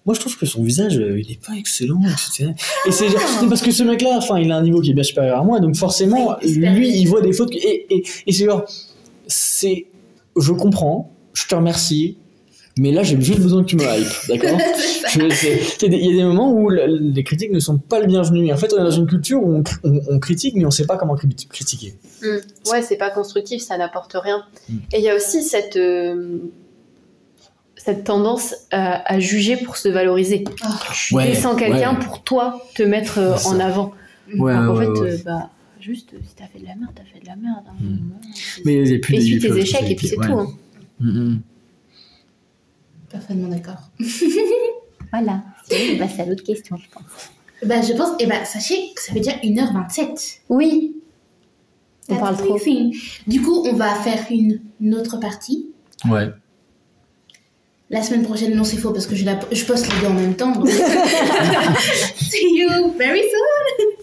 moi, je trouve que son visage, il est pas excellent, etc. Et c'est parce que ce mec-là, enfin, il a un niveau qui est bien supérieur à moi, donc forcément, lui, il voit des fautes, et c'est genre, je comprends, je te remercie, mais là, j'ai juste besoin que tu me hype, d'accord? Il y a des moments où les critiques ne sont pas les bienvenues. Et en fait, on est dans une culture où on critique, mais on sait pas comment critiquer. Ouais, c'est pas constructif, ça n'apporte rien. Et il y a aussi cette tendance à juger pour se valoriser. Tu descends quelqu'un pour toi te mettre en avant. En fait, bah, juste, si t'as fait de la merde, t'as fait de la merde. Mais il y a plus essuie tes échecs et puis c'est tout. Parfaitement d'accord. Voilà. On va passer à l'autre question, je pense. Je pense, sachez que ça veut dire 1h27. Oui. On parle trop. Du coup, on va faire une autre partie. Ouais. La semaine prochaine, non, c'est faux parce que je poste les deux en même temps. Donc... See you very soon.